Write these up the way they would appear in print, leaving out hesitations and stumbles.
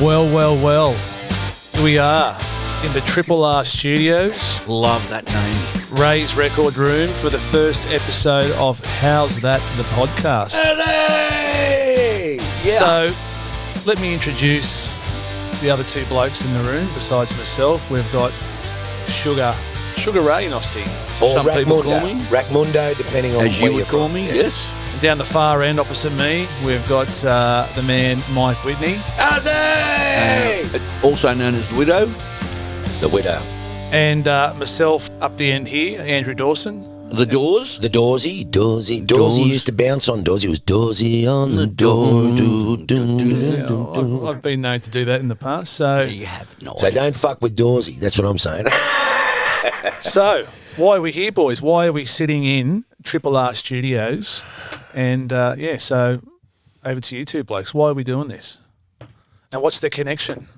Well. Here we are in the Triple R Studios, Love that name. Ray's Record Room, for the first episode of How's That, the podcast. Hey! Yeah. So, let me introduce the other two blokes in the room besides myself. We've got Sugar Ray Nosti. Or Some people call me. Rackmundo, depending on As where you you're would call from. me, yes. Down the far end opposite me, we've got the man Mike Whitney. Also known as the Widow. The Widow. And myself up the end here, Andrew Dawson. The Doors. The Dawsey. Dawsey used to bounce on. Dawsey was Dawsey on the door. I've been known to do that in the past. So, You have not. So don't fuck with Dawsey. That's what I'm saying. so why are we here, boys? Why are we sitting in Triple R Studios? And so over to you two blokes. Why are we doing this? And what's the connection?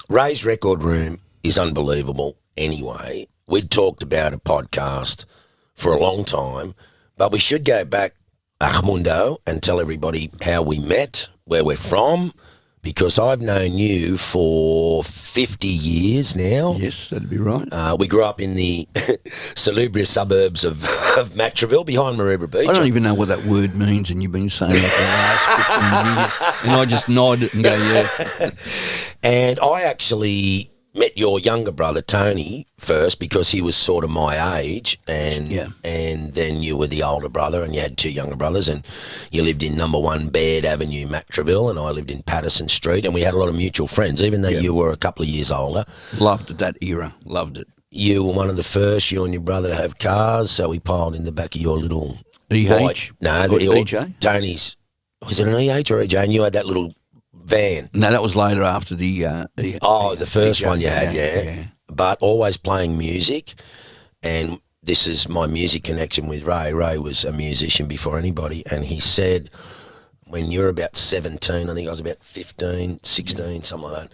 Ray's Record Room is unbelievable anyway. We'd talked about a podcast for a long time, but we should go back, Mundo, and tell everybody how we met, where we're from, because I've known you for 50 years now. Yes, that'd be right. We grew up in the salubrious suburbs of Matraville, behind Maroubra Beach. I don't even know what that word means, and you've been saying it for the last 15 years. And I just nod and go, yeah. And I actually met your younger brother, Tony, first, because he was sort of my age, and then you were the older brother, and you had two younger brothers, and you lived in number 1 Baird Avenue, Matraville, and I lived in Patterson Street, and we had a lot of mutual friends, even though you were a couple of years older. Loved it, that era. Loved it. You were one of the first, you and your brother, to have cars, so we piled in the back of your little... EH? EJ? Tony's... Was it an EH or EJ? And you had that little van. No, that was later after the... the first EJ, one you had, yeah. But always playing music, and this is my music connection with Ray. Ray was a musician before anybody, and he said when you're about 17, I think I was about 15, 16, something like that,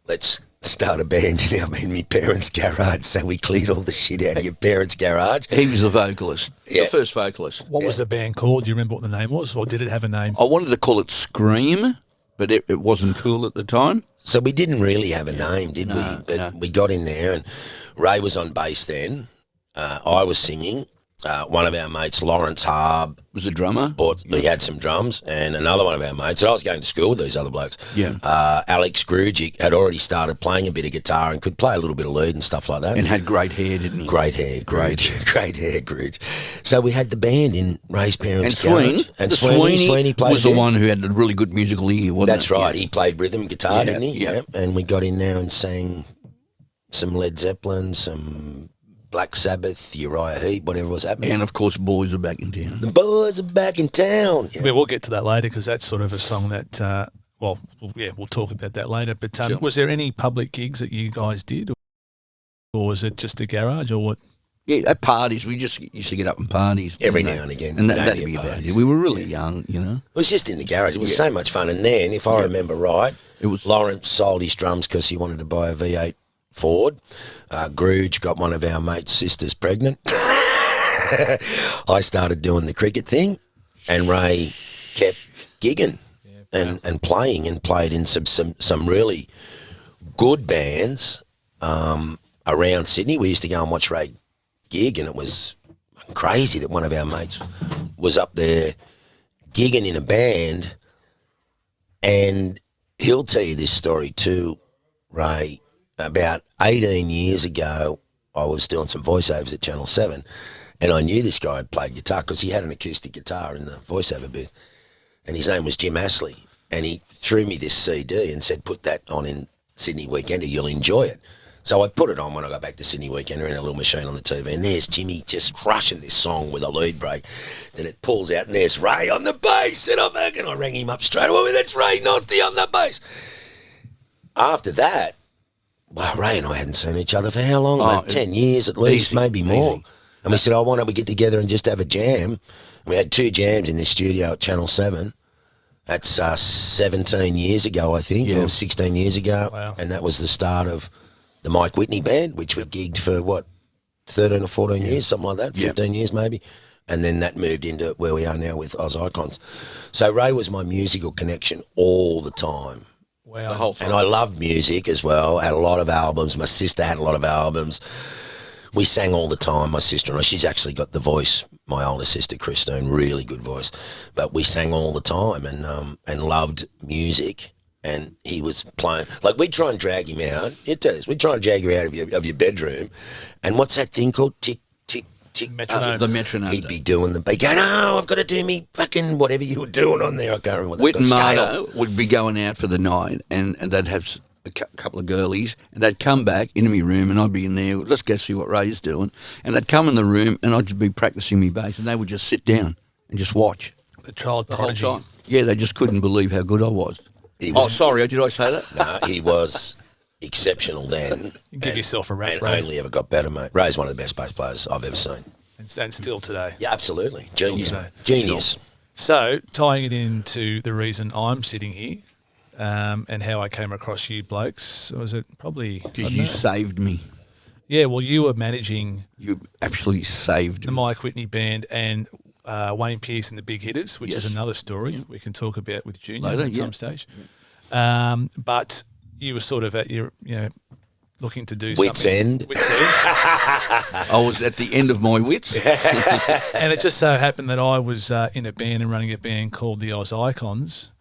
let's start a band in my parents' garage. So we cleared all the shit out of your parents' garage. He was the vocalist, the first vocalist. What was the band called? Do you remember what the name was, or did it have a name? I wanted to call it Scream, but it wasn't cool at the time. So we didn't really have a name, did we? But we got in there, and Ray was on bass then. I was singing. One of our mates, Lawrence Harb, Was a drummer. he had some drums, and another one of our mates, and I was going to school with these other blokes, Alex Grujic, had already started playing a bit of guitar and could play a little bit of lead and stuff like that. And had great hair, didn't he? Great hair, Gruj. So we had the band in Ray's parents' garage. And Sweeney played was the one who had a really good musical ear, wasn't That's it? right. He played rhythm guitar, didn't he? Yeah. And we got in there and sang some Led Zeppelin, some Black Sabbath, Uriah Heep, whatever was happening. And, of course, Boys Are Back in Town. The boys are back in town. Yeah. We'll get to that later, because that's sort of a song that, we'll talk about that later. But Sure. was there any public gigs that you guys did, or was it just a garage, or what? Yeah, at parties. We just used to get up in parties. Every now and again. And We'd that'd only be at about parties. it. We were really young, you know. It was just in the garage. It was so much fun. And then, if I remember right, It was Lawrence sold his drums because he wanted to buy a V8 Ford. Gruge got one of our mates' sisters pregnant. I started doing the cricket thing, and Ray kept gigging and playing, and played in some really good bands around Sydney. We used to go and watch Ray gig, and it was crazy that one of our mates was up there gigging in a band. And he'll tell you this story too, Ray. About 18 years ago, I was doing some voiceovers at Channel 7, and I knew this guy had played guitar because he had an acoustic guitar in the voiceover booth, and his name was Jim Astley, and he threw me this CD and said, put that on in Sydney Weekender, you'll enjoy it. So I put it on when I got back to Sydney Weekender in a little machine on the TV, and there's Jimmy just crushing this song with a lead break. Then it pulls out, and there's Ray on the bass, and I rang him up straight away, that's Ray Nosti on the bass. After that, well, Ray and I hadn't seen each other for how long? About 10 years at least, maybe more. Easy. And we said, why don't we get together and just have a jam? And we had 2 jams in this studio at Channel 7. That's 17 years ago, I think, or 16 years ago. Wow. And that was the start of the Mike Whitney band, which we gigged for, 13 or 14 years, something like that, 15 years maybe. And then that moved into where we are now with Oz Icons. So Ray was my musical connection all the time. Wow. The whole time. And I loved music as well. Had a lot of albums. My sister had a lot of albums. We sang all the time, my sister and I. She's actually got the voice, my older sister, Christine, really good voice. But we sang all the time and loved music. And he was playing, like we'd try and drag him out. He'd tell us, we'd try and drag you out of your bedroom. And what's that thing called? Tick, tick, tick. Metronome. The metronome. He'd be doing the beat, going, oh, I've got to do me fucking whatever you were doing on there. I can't remember what Whit and scales. Marta would be going out for the night, and they'd have a couple of girlies, and they'd come back into my room, and I'd be in there, let's go see what Ray's doing. And they'd come in the room, and I'd just be practicing me bass, and they would just sit down and just watch The child the whole prodigy. time. Yeah, they just couldn't believe how good I was. He was- Oh, sorry, did I say that? No, he was exceptional then. Give yourself a rap, And Ray. only ever got better, mate. Ray's one of the best bass players I've ever seen. And still today. Yeah, absolutely. Genius, Still mate. today. Genius. So, tying it into the reason I'm sitting here and how I came across you blokes, was it probably... I Because don't you know. saved me. Yeah, well, you were managing You absolutely saved the me. Mike Whitney band and Wayne Pearce and the Big Hitters, which is Yes. another story we can talk about with Junior Later, at yeah. some stage. But you were sort of at your, looking to do Wits something. end. Wits end. I was at the end of my wits. And it just so happened that I was in a band and running a band called the Oz Icons.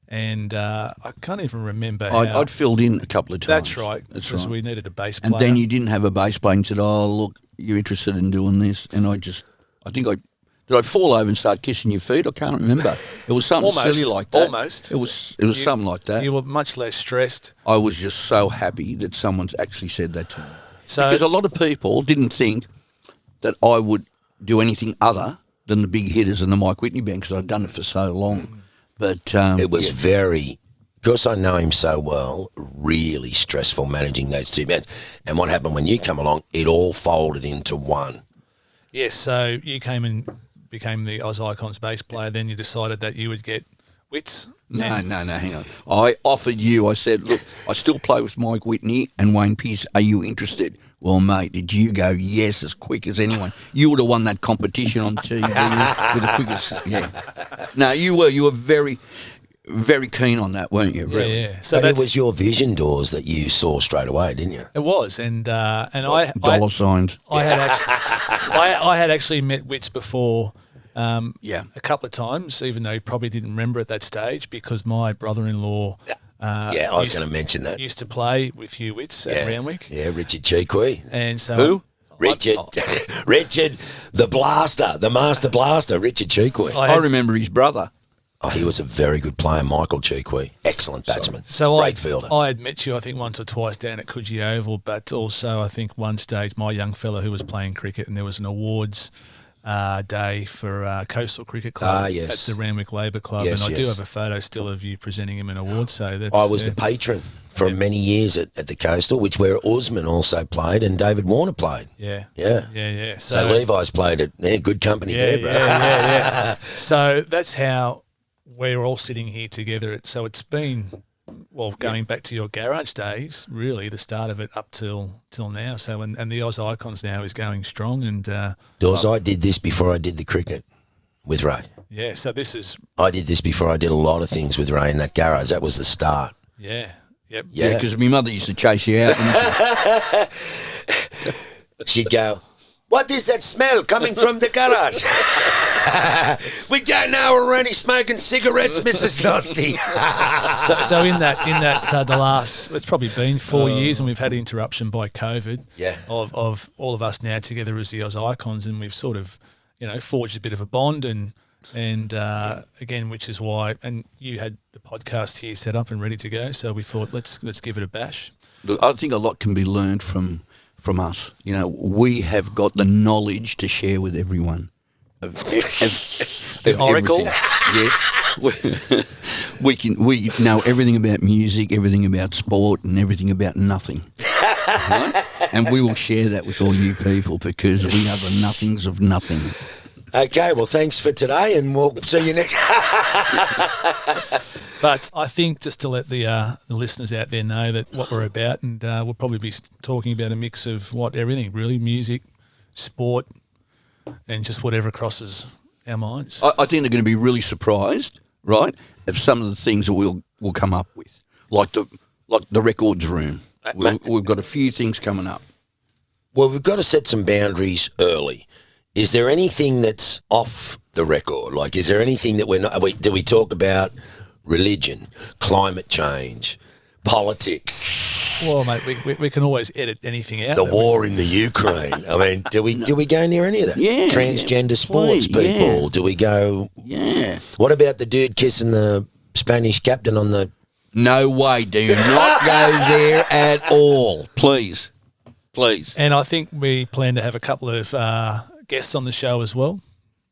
And I can't even remember how. I'd filled in a couple of times. That's right. That's Because right. we needed a bass player. And then you didn't have a bass player and said, oh, look, you're interested in doing this. And did I fall over and start kissing your feet? I can't remember. It was something Almost, silly like that. almost. It was something like that. You were much less stressed. I was just so happy that someone's actually said that to me. So Because a lot of people didn't think that I would do anything other than the Big Hitters and the Mike Whitney band because I'd done it for so long. But It was very, because I know him so well, really stressful managing those two bands. And what happened when you come along, it all folded into one. yes, so you came and became the Oz Icons bass player. Then you decided that you would get Wits. No, hang on. I offered you, I said, look, I still play with Mike Whitney and Wayne Pearce. Are you interested? Well, mate, did you go yes as quick as anyone? You would have won that competition on TV with the quickest. Yeah. No, you were very, very keen on that, weren't you? Really? Yeah. So But it that's was your vision doors that you saw straight away, didn't you? it was, and I $signs. I had actually met Wits before. Yeah. A couple of times, even though he probably didn't remember at that stage, because my brother-in-law Yeah, I was going to mention that. used to play with Hugh Wits at Randwick. Yeah, Richard Cheequy. And so Who? Richard, Richard, the blaster, the master blaster, Richard Cheequy. I remember his brother. Oh, he was a very good player, Michael Cheequy. Excellent batsman. So Great fielder. I had met you, I think, once or twice down at Coogee Oval, but also I think one stage my young fella who was playing cricket, and there was an awards day for Coastal Cricket Club yes. at the Randwick Labour Club, Yes, and I do yes. have a photo still of you presenting him an award. So that's I was the patron for many years at the Coastal, which where Usman also played and David Warner played. yeah. Yeah. So So, Levi's played it. Yeah, good company there, bro. yeah. So that's how we're all sitting here together. So it's been, well, going back to your garage days, really the start of it up till now. So and the Oz Icons now is going strong, and Dawes, I did this before I did the cricket with Ray. yeah. So this is I did this before I did a lot of things with Ray in that garage. That was the start. Yep. Yeah, because my mother used to chase you out. didn't she? She'd go, "What is that smell coming from the garage?" "We don't know. We're only smoking cigarettes, Mrs. Nosti." So in that the last, it's probably been 4 years, and we've had interruption by COVID. Yeah. Of all of us now together as the Oz Icons, and we've sort of, forged a bit of a bond, and again, which is why, and you had the podcast here set up and ready to go, so we thought let's give it a bash. Look, I think a lot can be learned from us. We have got the knowledge to share with everyone. The Oracle? Yes. We know everything about music, everything about sport, and everything about nothing. Right? And we will share that with all you people because we are the nothings of nothing. Okay, well, thanks for today, and we'll see you next. But I think just to let the listeners out there know that what we're about, and we'll probably be talking about a mix of everything really, music, sport, and just whatever crosses our minds. I think they're going to be really surprised, right, of some of the things that we'll come up with. like the records room. We've got a few things coming up. Well, we've got to set some boundaries early. Is there anything that's off the record? Like, is there anything that we're not? Do we talk about religion, climate change, politics? Well, mate, we can always edit anything out. The war in the Ukraine. I mean, do we go near any of that? Yeah. Transgender sports people. Yeah. Do we go? Yeah. What about the dude kissing the Spanish captain on the? No way. Do not go there at all. Please. And I think we plan to have a couple of guests on the show as well.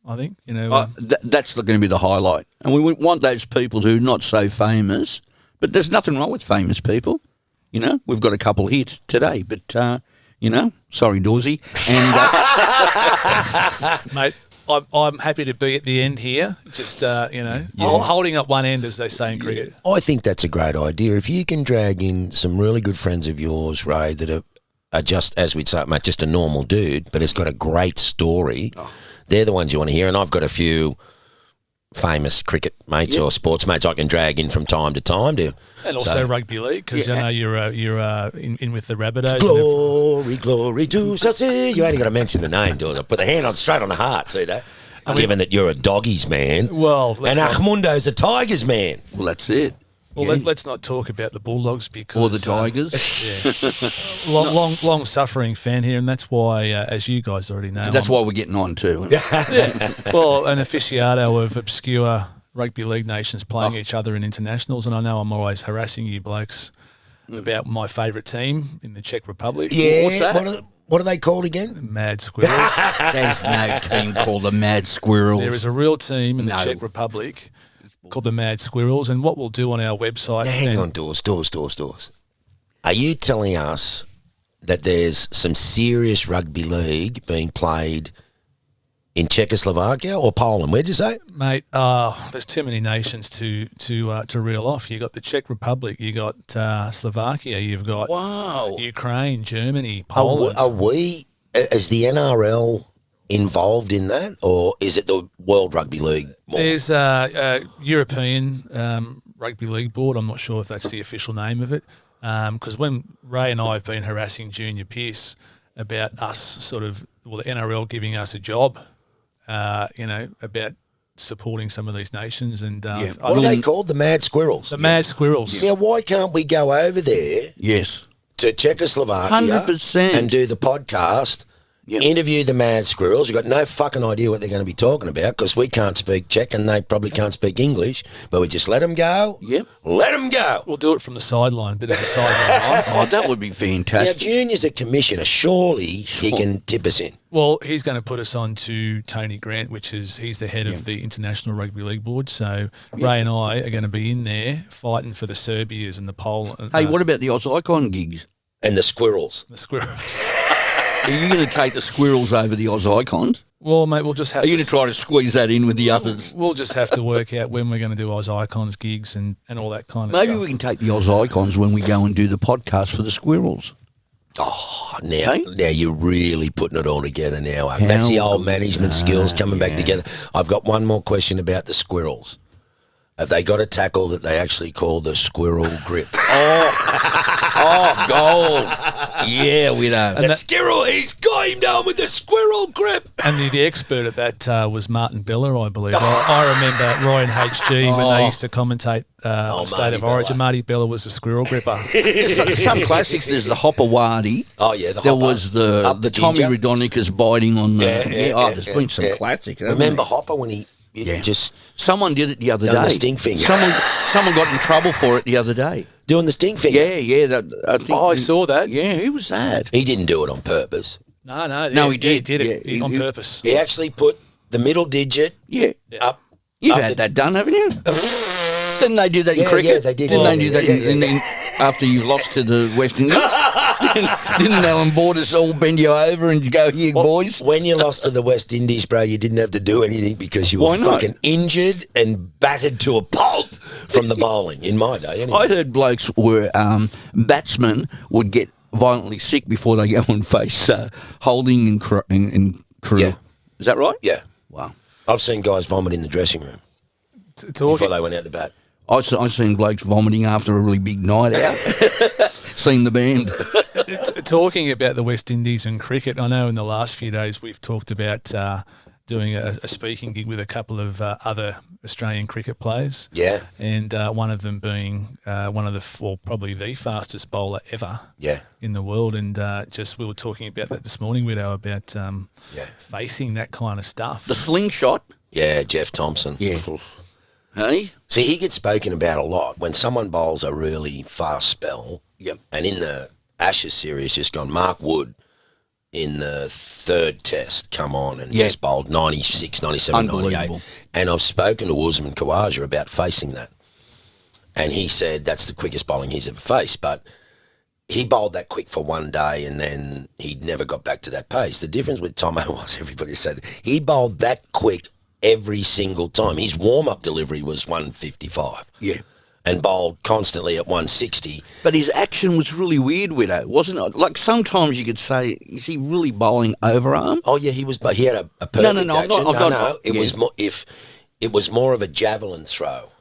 I think, that's going to be the highlight. And we want those people who are not so famous, but there's nothing wrong with famous people. We've got a couple here today, but, sorry, Dawsey. And, mate, I'm happy to be at the end here, just, holding up one end, as they say in cricket. I think that's a great idea. If you can drag in some really good friends of yours, Ray, that are just, as we'd say, mate, just a normal dude, but it's got a great story. Oh. They're the ones you want to hear. And I've got a few famous cricket mates or sports mates I can drag in from time to time. And also rugby league, because I know you're in with the Rabbitohs. Glory to Chelsea. You only got to mention the name, do it. Put the hand straight on the heart, see that? Given that you're a Doggies man. Well, and Ahmundo's a Tigers man. Well, that's it. Well, let's not talk about the Bulldogs because... Or the Tigers. Long suffering fan here, and that's why, as you guys already know... That's why we're getting on too. Well, an aficionado of obscure rugby league nations playing each other in internationals, and I know I'm always harassing you blokes about my favourite team in the Czech Republic. Yeah, what's that? What are they called again? Mad Squirrels. There's no team called the Mad Squirrels. There is a real team in the Czech Republic called the Mad Squirrels, and what we'll do on our website... Now, hang on, Doors. Are you telling us that there's some serious rugby league being played in Czechoslovakia or Poland? Where'd you say? Mate, there's too many nations to reel off. You got the Czech Republic, you got Slovakia, you've got Ukraine, Germany, Poland. Is the NRL involved in that, or is it the World Rugby League more? There's European Rugby League Board. I'm not sure if that's the official name of it, because when Ray and I have been harassing Junior Pearce about the NRL giving us a job, about supporting some of these nations. And what are they called? The Mad Squirrels? The Mad Squirrels. Now, why can't we go over there to Czechoslovakia 100%. and do the podcast, interview the Mad Squirrels? We've got no fucking idea what they're going to be talking about because we can't speak Czech and they probably can't speak English, but we just let them go. Yep. Let them go. We'll do it from the sideline, bit of a sideline. Oh, that would be fantastic. Now, Junior's a commissioner. Surely he can tip us in. Well, he's going to put us on to Tony Grant, he's the head of the International Rugby League Board. So Ray and I are going to be in there fighting for the Serbias and the Poland. Hey, what about the Oz Icon gigs? And the Squirrels. The Squirrels. Are you going to take the Squirrels over the Oz Icons? Well, mate, we'll just have to... Are you going to try to squeeze that in with the others? We'll just have to work out when we're going to do Oz Icons gigs and all that kind of stuff. Maybe we can take the Oz Icons when we go and do the podcast for the Squirrels. Oh, now you're really putting it all together now. That's the old management skills coming back together. I've got one more question about the Squirrels. Have they got a tackle that they actually call the squirrel grip? Gold. Yeah, we know. The squirrel, he's got him down with the squirrel grip. And the expert at that was Martin Bella, I believe. I remember Ryan HG when they used to commentate on State of Origin. Marty Bella was the squirrel gripper. Some classics. There's the Hopper Wadi. Oh, yeah, There was the Tommy Radonicus biting on the... there's been some classics. Remember Hopper when he... Someone did it the other day. The stink finger. Someone got in trouble for it the other day. Doing the stink finger? Yeah. I saw that. Yeah, who was that? He didn't do it on purpose. No, he did. He did it on purpose. He actually put the middle digit up. You've had that done, haven't you? Didn't they do that in cricket? Yeah, they did. Didn't they do that after you lost to the West Indies? Didn't Alan Borders all bend you over and go, here, boys? When you lost to the West Indies, bro, you didn't have to do anything because you were fucking injured and battered to a pulp from the bowling, in my day, anyway. I heard blokes were, batsmen would get violently sick before they go and face Holding and Crew. Yeah. Is that right? Yeah. Wow. I've seen guys vomit in the dressing room before they went out to bat. I've seen blokes vomiting after a really big night out. Seen the band. Talking about the West Indies and cricket, I know in the last few days we've talked about doing a speaking gig with a couple of other Australian cricket players. Yeah. And one of them being probably the fastest bowler ever Yeah. in the world. And we were talking about that this morning, Widow, about facing that kind of stuff. The slingshot. Yeah, Jeff Thompson. Yeah. Hey? See, he gets spoken about a lot when someone bowls a really fast spell. Yep. And in the Ashes series just gone, Mark Wood in the third test come on and just bowled 96, 97, 98. And I've spoken to Usman Khawaja about facing that. And he said that's the quickest bowling he's ever faced. But he bowled that quick for one day and then he never got back to that pace. The difference with Tomo was, everybody said, he bowled that quick every single time. His warm-up delivery was 155. Yeah. And bowled constantly at 160. But his action was really weird, Widow, wasn't it? Like sometimes you could say, is he really bowling overarm? Oh yeah, he was. But he had a perfect No, action. It was more it was more of a javelin throw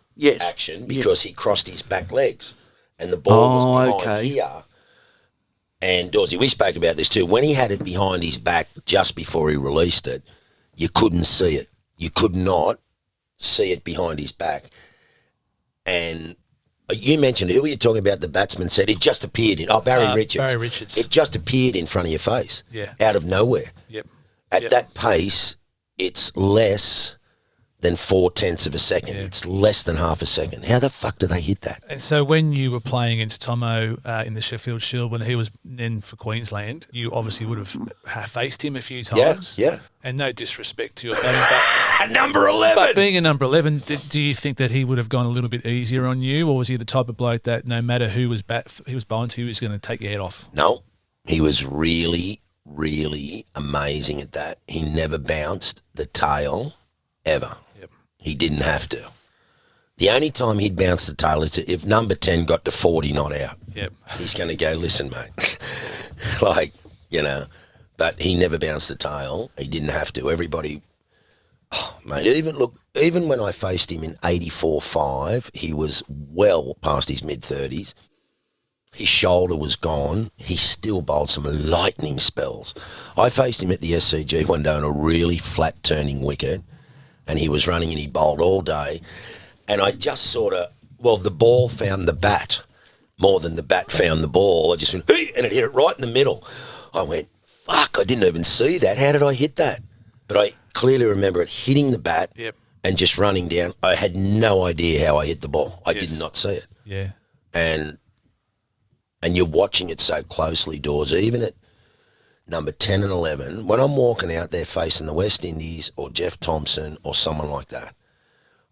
action because he crossed his back legs, and the ball was behind here. And Dawsey, we spoke about this too. When he had it behind his back just before he released it, you couldn't see it. You could not see it behind his back. And you mentioned, who were you talking about? The batsman said it just appeared Barry Richards. Barry Richards. It just appeared in front of your face. Yeah. Out of nowhere. Yep. At that pace, it's less than 0.4 of a second. Yeah. It's less than half a second. How the fuck do they hit that? And so when you were playing against Tomo in the Sheffield Shield, when he was then for Queensland, you obviously would have faced him a few times. Yeah. And no disrespect to your batting, Number 11. but being a number 11, do you think that he would have gone a little bit easier on you, or was he the type of bloke that no matter who was bowling to, he was going to take your head off? No, he was really, really amazing at that. He never bounced the tail ever. Yep. He didn't have to. The only time he'd bounce the tail is if number 10 got to 40 not out. Yep. He's going to go, listen, mate. But he never bounced the tail. He didn't have to. Everybody, mate, even when I faced him in 84-5, he was well past his mid-30s. His shoulder was gone. He still bowled some lightning spells. I faced him at the SCG one day on a really flat turning wicket, and he was running and he bowled all day. And I just the ball found the bat more than the bat found the ball. I just went, hey, and it hit it right in the middle. I went, fuck, I didn't even see that. How did I hit that? But I clearly remember it hitting the bat and just running down. I had no idea how I hit the ball. I did not see it. Yeah. And you're watching it so closely, Dawes, even at number 10 and 11, when I'm walking out there facing the West Indies or Jeff Thompson or someone like that,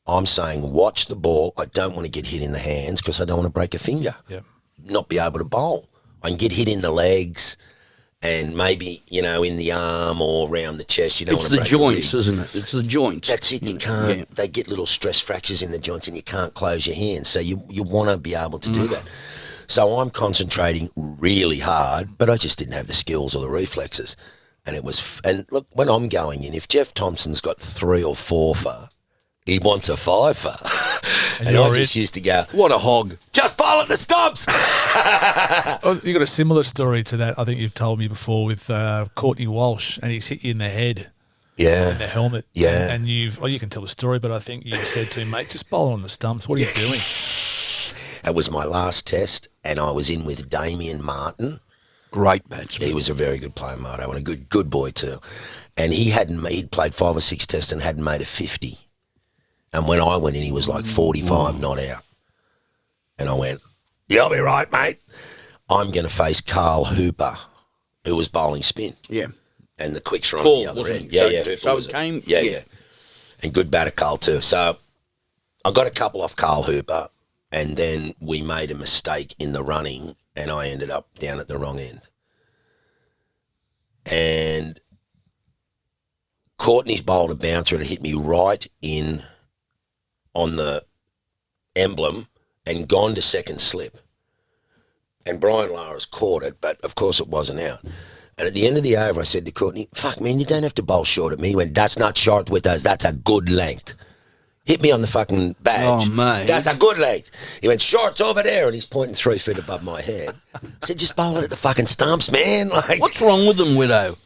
I'm saying, watch the ball. I don't want to get hit in the hands because I don't want to break a finger, not be able to bowl. I can get hit in the legs and maybe, in the arm or around the chest. You don't want to break It's the joints, isn't it? It's the joints. That's it. You can't. They get little stress fractures in the joints and you can't close your hands. So you want to be able to do that. So I'm concentrating really hard, but I just didn't have the skills or the reflexes. And look, when I'm going in, if Jeff Thompson's got 3 or 4 for, he wants a 5 for. And I just used to go, what a hog. Just bowl at the stumps. You got a similar story to that, I think you've told me before, with Courtney Walsh, and he's hit you in the head. Yeah. In the helmet. Yeah. And you can tell the story, but I think you said to him, mate, just bowl on the stumps. What are you doing? That was my last test, and I was in with Damien Martin. Great batsman. He was a very good player, Marto, and a good boy too. And he'd played 5 or 6 tests and hadn't made a 50. And when I went in, he was like 45 not out. And I went, you'll be right, mate. I'm going to face Carl Hooper, who was bowling spin. Yeah. And the quicks were on Cool, the other end. so, Hooper so was it came. Yeah. And good batter, Carl, too. So I got a couple off Carl Hooper, and then we made a mistake in the running, and I ended up down at the wrong end. And Courtney's bowled a bouncer and it hit me right in on the emblem and gone to second slip. And Brian Lara's caught it, but of course it wasn't out. And at the end of the over, I said to Courtney, fuck, man, you don't have to bowl short at me. He went, that's not short with us. That's a good length. Hit me on the fucking badge. Oh, mate. That's a good leg. He went, sure, it's over there. And he's pointing 3 feet above my head. I said, just bowl it at the fucking stumps, man. Like, What's wrong with them, Widow?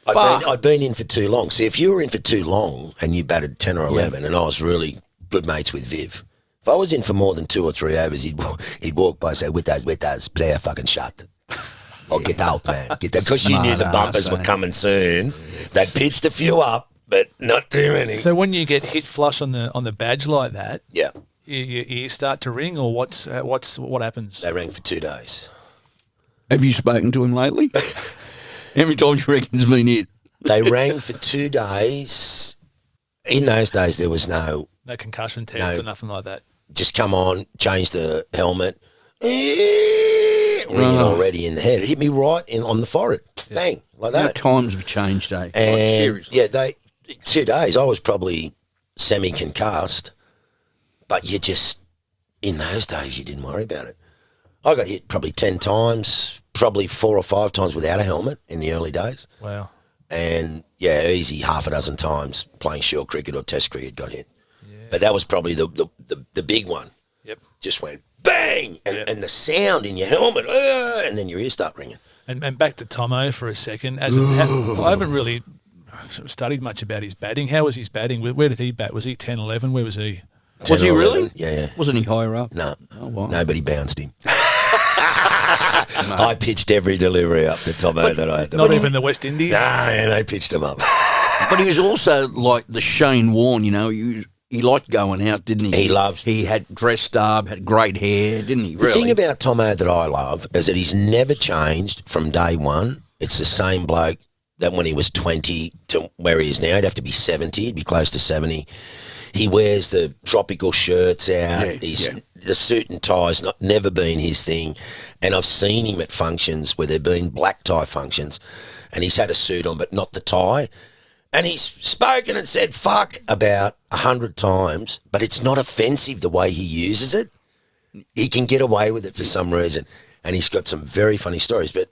I'd been in for too long. See, if you were in for too long and you batted 10 or 11 and I was really good mates with Viv, if I was in for more than 2 or 3 overs, he'd walk by and say, with those, play a fucking shot. Or get out, man. Get out. Because you knew the bumpers were coming soon. They'd pitched a few up, but not too many. So when you get hit flush on the badge like that, Yeah. your ears start to ring, or what happens? They rang for 2 days. Have you spoken to him lately? How many times you reckon he's been hit? They rang for 2 days. In those days, there was no concussion test or nothing like that. just come on, change the helmet, ringing already in the head. It hit me right on the forehead, bang, like How that. times have changed, eh? And seriously. yeah, 2 days. I was probably semi-concussed, but you just in those days you didn't worry about it. I got hit probably 10 times, probably 4 or 5 times without a helmet in the early days. Wow. And yeah, easy half a dozen times playing short cricket or test cricket got hit. But that was probably the big one. Yep. Just went bang, and the sound in your helmet, and then your ears start ringing. And back to Tomo for a second. I haven't really studied much about his batting. How was his batting? Where did he bat? Was he 10, 11? Where was he? Was he really? Yeah. Wasn't he higher up? No. Oh, wow. Nobody bounced him. I pitched every delivery up to Tomo that I had to. Not even the West Indies? Nah, man, they pitched him up. But he was also like the Shane Warne, you know. He liked going out, didn't he? He had dressed up, had great hair, didn't he? The Really? thing about Tomo that I love is that he's never changed from day one. It's the same bloke that when he was 20 to where he is now. He'd have to be 70. He'd be close to 70. He wears the tropical shirts out. The suit and tie's never been his thing. And I've seen him at functions where there've been black tie functions and he's had a suit on but not the tie. And he's spoken and said fuck about 100 times, but it's not offensive the way he uses it. He can get away with it for some reason. And he's got some very funny stories. But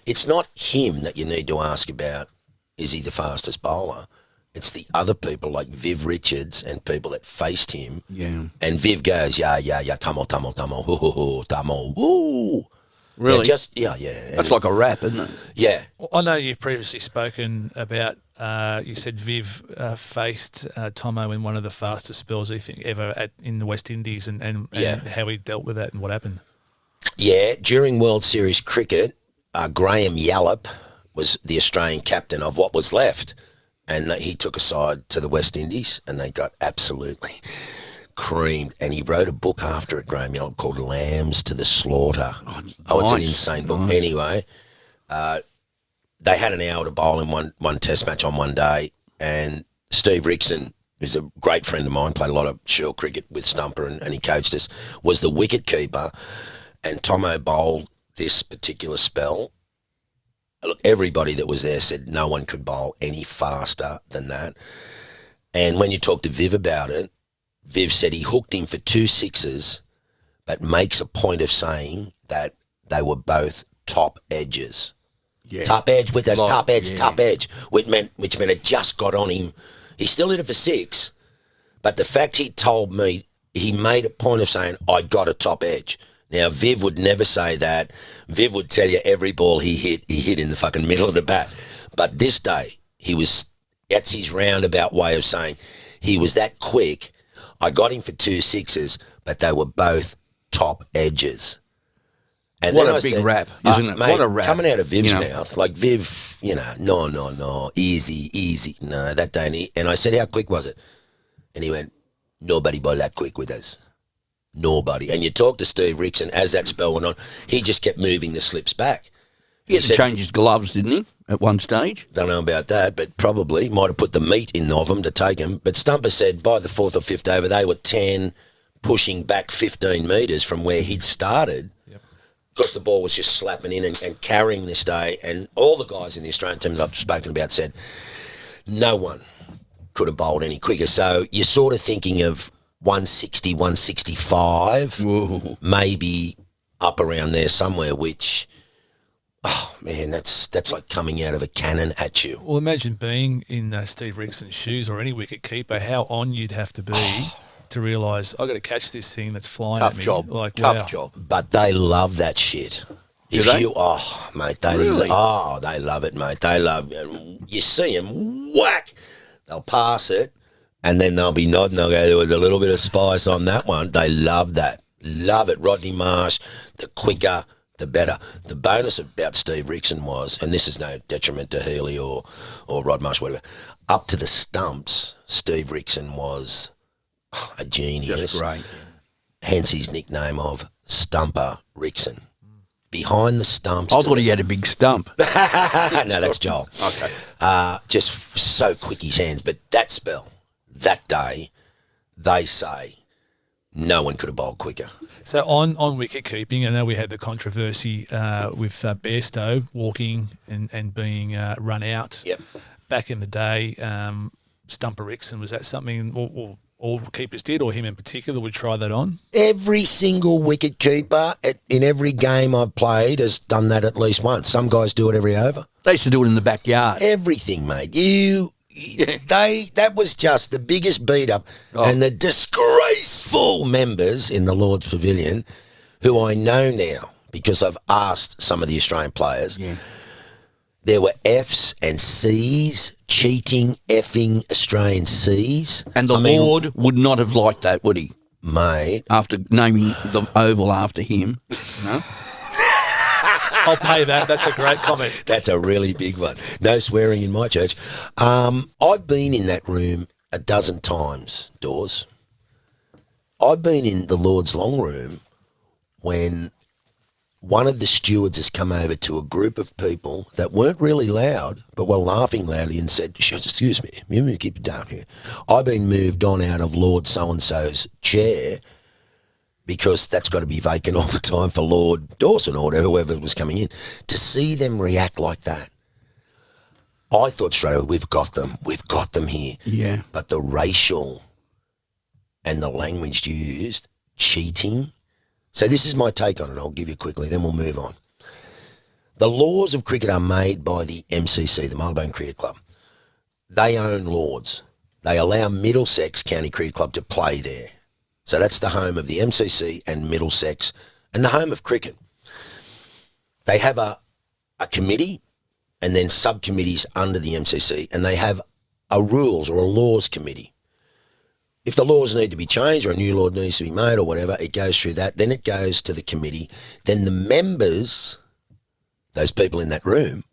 it's not him that you need to ask about, is he the fastest bowler? It's the other people like Viv Richards and people that faced him. Yeah. And Viv goes, yeah, Tamo, ho, ho, ho, Tamo, woo. Really? Yeah. That's like a rap, isn't it? Yeah. Well, I know you've previously spoken about, you said Viv faced Tomo in one of the fastest spells I think ever in the West Indies and how he dealt with that and what happened. Yeah, during World Series cricket, Graham Yallop was the Australian captain of what was left. And he took a side to the West Indies and they got absolutely creamed. And he wrote a book after it, Graham Yallop, called Lambs to the Slaughter. It's an insane book. Anyway, they had an hour to bowl in one test match on one day. And Steve Rickson, who's a great friend of mine, played a lot of short cricket with Stumper and he coached us, was the wicket keeper. And Tomo bowled this particular spell. Look, everybody that was there said no one could bowl any faster than that. And when you talk to Viv about it, Viv said he hooked him for 2 sixes, but makes a point of saying that they were both top edges. Yeah. Top edge with us, Like, top edge, yeah. top edge, which meant it just got on him. He still hit it for 6, but the fact he told me, he made a point of saying, I got a top edge. Now, Viv would never say that. Viv would tell you every ball he hit in the fucking middle of the bat. But this day, that's his roundabout way of saying he was that quick. I got him for 2 sixes, but they were both top edges. And What then a I big said, rap, isn't it? Mate, What a rap. Coming out of Viv's You know. mouth, like Viv, no, easy. No, that day. And I said, how quick was it? And he went, nobody bowled that quick with us. Nobody. And you talk to Steve Rickson as that spell went on, he just kept moving the slips back. He had to change his gloves, didn't he, at one stage? Don't know about that, but probably might have put the meat in of them to take them. But Stumper said by the 4th or 5th over, they were 10, pushing back 15 metres from where he'd started. Because the ball was just slapping in and carrying this day. And all the guys in the Australian team that I've spoken about said no one could have bowled any quicker. So you're sort of thinking of 160, 165, Whoa. maybe up around there somewhere, which oh man, that's like coming out of a cannon at you. Well, imagine being in Steve Rickson's shoes or any wicket keeper, how on you'd have to be to realise, I've got to catch this thing that's flying Tough at me. job. Like, Tough wow. job. But they love that shit. Do they? Mate, they Really? they love it, mate. They love it. You see them whack, they'll pass it, and then they'll be nodding. They'll go, there was a little bit of spice on that one. They love that. Love it. Rodney Marsh, the quicker, the better. The bonus about Steve Rickson was, and this is no detriment to Healy or Rod Marsh, whatever, up to the stumps, Steve Rickson was a genius. Just great. Hence his nickname of Stumper Rickson. Behind the stumps. I thought he had a big stump. No, that's Joel. Okay. Just so quick his hands. But that spell, that day, they say no one could have bowled quicker. So on wicket keeping, I know we had the controversy with Bairstow walking and being run out. Yep. Back in the day, Stumper Rickson, was that something all keepers did, or him in particular would try that on? Every single wicket keeper in every game I've played has done that at least once. Some guys do it every over. They used to do it in the backyard. Everything, mate. That was just the biggest beat up, and the disgraceful members in the Lord's Pavilion, who I know now because I've asked some of the Australian players. Yeah. There were Fs and Cs, cheating, effing Australian Cs. And the Lord would not have liked that, would he? Mate. After naming the oval after him. No? I'll pay that. That's a great comment. That's a really big one. No swearing in my church. I've been in that room a dozen times, Dawes. I've been in the Lord's long room when one of the stewards has come over to a group of people that weren't really loud, but were laughing loudly and said, excuse me, you keep it down here. I've been moved on out of Lord so-and-so's chair because that's got to be vacant all the time for Lord Dawson or whoever was coming in. To see them react like that, I thought straight away, we've got them here. Yeah. But the racial and the language used, cheating. So this is my take on it. I'll give you quickly, then we'll move on. The laws of cricket are made by the MCC, the Marylebone Cricket Club. They own Lords. They allow Middlesex County Cricket Club to play there. So that's the home of the MCC and Middlesex and the home of cricket. They have a committee and then subcommittees under the MCC, and they have a rules or a laws committee. If the laws need to be changed or a new law needs to be made or whatever, it goes through that. Then it goes to the committee. Then the members, those people in that room,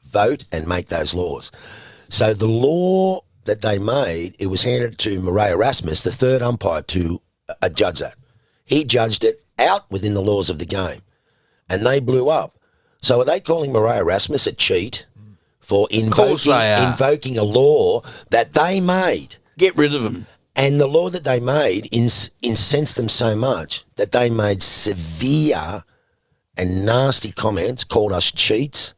vote and make those laws. So the law that they made, it was handed to Murray Erasmus, the third umpire, to judge that. He judged it out within the laws of the game. And they blew up. So are they calling Murray Erasmus a cheat for invoking a law that they made? Get rid of him. And the law that they made incensed them so much that they made severe and nasty comments, called us cheats,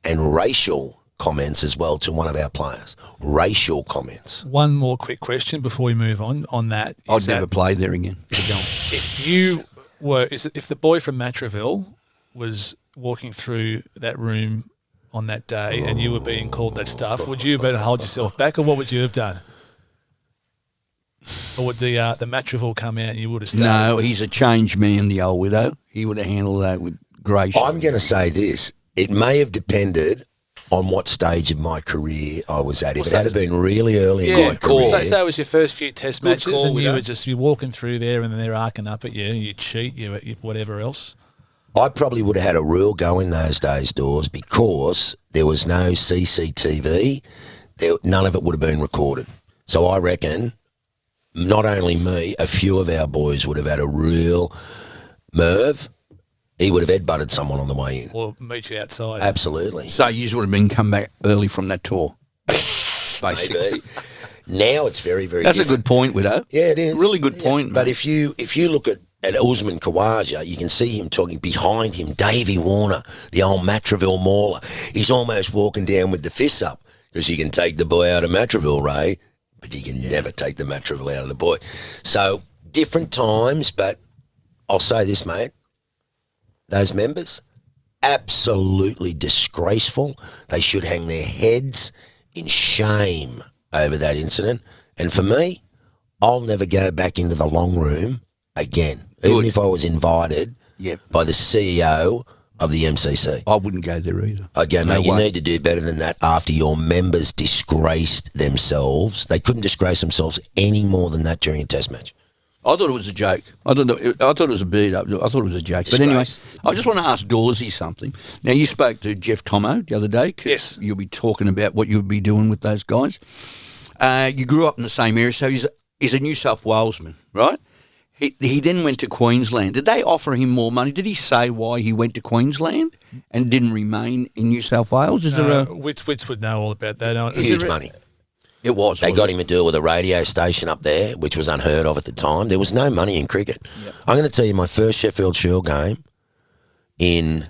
and racial comments as well to one of our players. Racial comments. One more quick question before we move on that. I'd never play there again. If the boy from Matraville was walking through that room on that day and you were being called that stuff, would you better hold yourself back, or what would you have done? Or would the Matraville come out and you would have stayed? No, he's a changed man, the old widow. He would have handled that with grace. I'm going to say this. It may have depended on what stage of my career I was at. If it had been really early in my career. So it was your first few test matches call, and you yeah. were just walking through there and then they're arcing up at you, you cheat, you whatever else. I probably would have had a rule go in those days, Dawes, because there was no CCTV. None of it would have been recorded. So I reckon not only me, a few of our boys would have had a real Merv. He would have headbutted someone on the way in. Or meet you outside. Absolutely. So you would have been come back early from that tour. Basically. Maybe. Now it's very, very That's different. a good point, Widow. Yeah, it is. Really good point, But mate. if you look at Usman Khawaja, you can see him talking behind him, Davey Warner, the old Matraville mauler. He's almost walking down with the fists up because you can take the boy out of Matraville, Ray, but you can never take the Matraville out of the boy. So different times, but I'll say this, mate. Those members, absolutely disgraceful. They should hang their heads in shame over that incident. And for me, I'll never go back into the long room again, even if I was invited by the CEO of the MCC. I wouldn't go there either. I'd go, No mate, you way. need to do better than that after your members disgraced themselves. They couldn't disgrace themselves any more than that during a test match. I thought it was a joke. I thought it was a beat up. I thought it was a joke. But anyway, I just want to ask Dawsey something. Now, you spoke to Jeff Tomo the other day. Yes. You'll be talking about what you'll be doing with those guys. You grew up in the same area, so he's a New South Walesman, right? He then went to Queensland. Did they offer him more money? Did he say why he went to Queensland and didn't remain in New South Wales? Is there a... Which would know all about that. Huge money. It was. They got him to deal with a radio station up there, which was unheard of at the time. There was no money in cricket. Yep. I'm going to tell you my first Sheffield Shield game in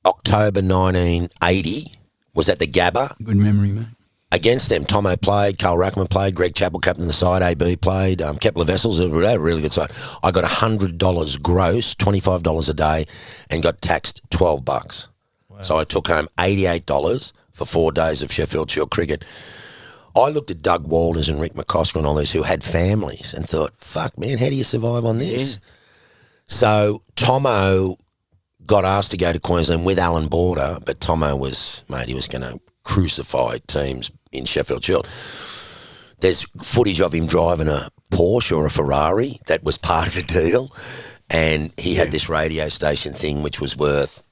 October 1980 was at the Gabba. Good memory, mate. Against them, Tomo played, Carl Rackman played, Greg Chappell captain the side, AB played, Kepler Vessels, they had a really good side. I got $100 gross, $25 a day, and got taxed $12. Wow. So I took home $88 for 4 days of Sheffield Shield cricket. I looked at Doug Walters and Rick McCosker and all those who had families and thought, fuck, man, how do you survive on this? Yeah. So Tomo got asked to go to Queensland with Alan Border, but Tomo was, mate, he was going to crucify teams in Sheffield Shield. There's footage of him driving a Porsche or a Ferrari. That was part of the deal. And he had this radio station thing which was worth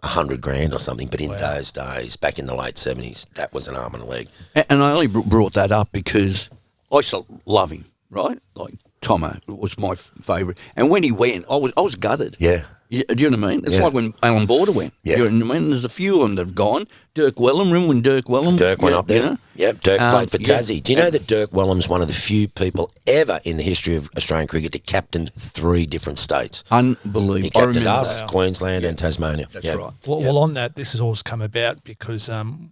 $100,000 or something. But in those days, back in the late 70s, that was an arm and a leg. And I only brought that up because I used to love him, right? Like Tomo was my favourite. And when he went, I was gutted. Yeah. Do you know what I mean? It's like when Alan Border went. Yeah. You know what I mean? There's a few of them that have gone. Dirk Wellham, remember when Dirk Wellham? Dirk went up there. You know? Yep, Dirk played for Tassie. Do you know that Dirk Wellham's one of the few people ever in the history of Australian cricket to captain 3 different states? Unbelievable. He captained us, Queensland and Tasmania. That's right. Well, on that, this has always come about because in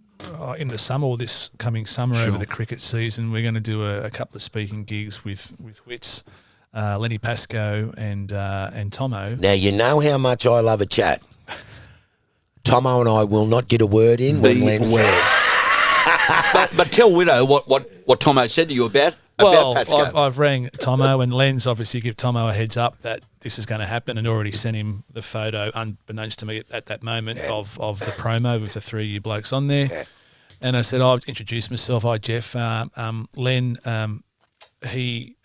the summer, or this coming summer over the cricket season, we're going to do a couple of speaking gigs with Wits. Lenny Pascoe and Tomo. Now, you know how much I love a chat. Tomo and I will not get a word in when Len says. But tell Widow what Tomo said to you about Pascoe. I've rang Tomo and Len's obviously give Tomo a heads up that this is going to happen and already sent him the photo, unbeknownst to me at that moment, of the promo with the 3 you blokes on there. Yeah. And I said, I'll introduce myself. Hi, Jeff. Len, he...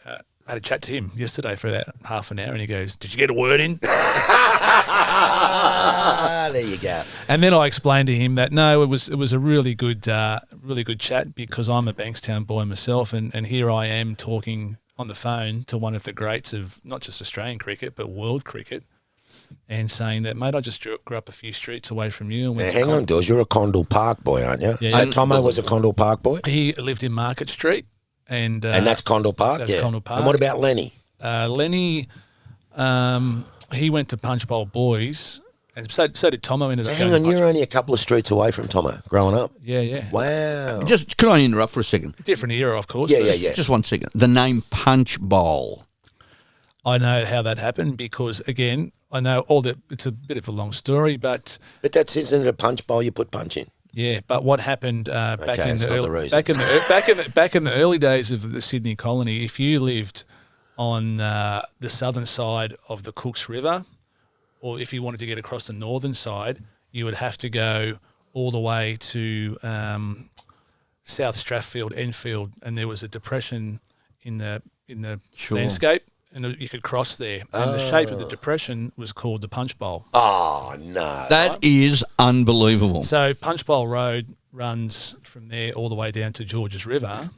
I had a chat to him yesterday for about half an hour, and he goes, "Did you get a word in?" There you go. And then I explained to him that no, it was a really good chat because I'm a Bankstown boy myself, and here I am talking on the phone to one of the greats of not just Australian cricket but world cricket, and saying that, mate, I just grew up a few streets away from you. And went hang on, Dawes, you're a Condell Park boy, aren't you? Yeah. So Tomo was a Condell Park boy? He lived in Market Street. And that's Condell Park? That's Condell Park. And what about Lenny? Lenny, he went to Punch Bowl Boys, and so did Tomo. Hang on, you're only a couple of streets away from Tomo growing up? Yeah. Wow. Just, could I interrupt for a second? Different era, of course. Yeah. Just 1 second. The name Punch Bowl. I know how that happened because, again, I know it's a bit of a long story, but isn't it a punch bowl you put punch in? Yeah, but what happened back in the early days of the Sydney colony, if you lived on the southern side of the Cooks River, or if you wanted to get across the northern side, you would have to go all the way to South Strathfield, Enfield, and there was a depression in the landscape. And you could cross there. And the shape of the depression was called the Punch Bowl. Oh, no. That is unbelievable. So Punch Bowl Road runs from there all the way down to Georges River.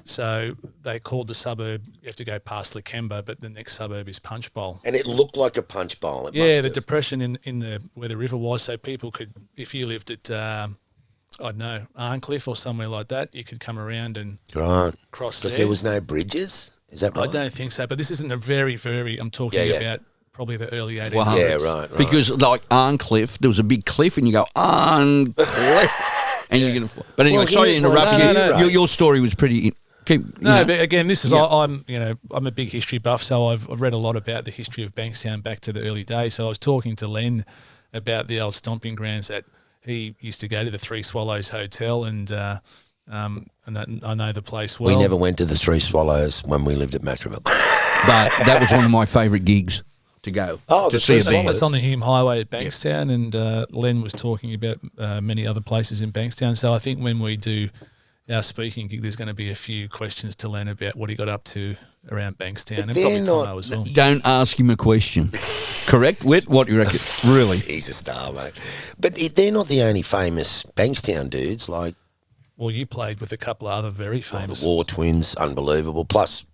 So they called the suburb, you have to go past Lakemba, but the next suburb is Punch Bowl. And it looked like a punch bowl. The depression in where the river was, so people could, if you lived at, I don't know, Arncliffe or somewhere like that, you could come around and cross there. Because there was no bridges? Is that right? I don't think so, but this isn't a very, I'm talking about probably the early 1800s. Wow. Yeah, right. Because like Arncliffe, there was a big cliff and you go, Arncliffe. And you're going to... But anyway, sorry to interrupt you. No. Your story was pretty... But again, this is I'm a big history buff, so I've read a lot about the history of Bankstown back to the early days. So I was talking to Len about the old stomping grounds that he used to go to, the Three Swallows Hotel, and I know the place well. We never went to the Three Swallows when we lived at Matraville. But that was one of my favourite gigs to go. Oh, to the see a Three band. It's on the Hume Highway at Bankstown, and Len was talking about many other places in Bankstown. So I think when we do our speaking gig, there's going to be a few questions to Len about what he got up to around Bankstown, and probably Tomo as well. Don't ask him a question. Correct, Whit? What do you reckon? Really? He's a star, mate. But they're not the only famous Bankstown dudes. Like, Well, you played with a couple of other very famous. the War Twins, unbelievable. Plus,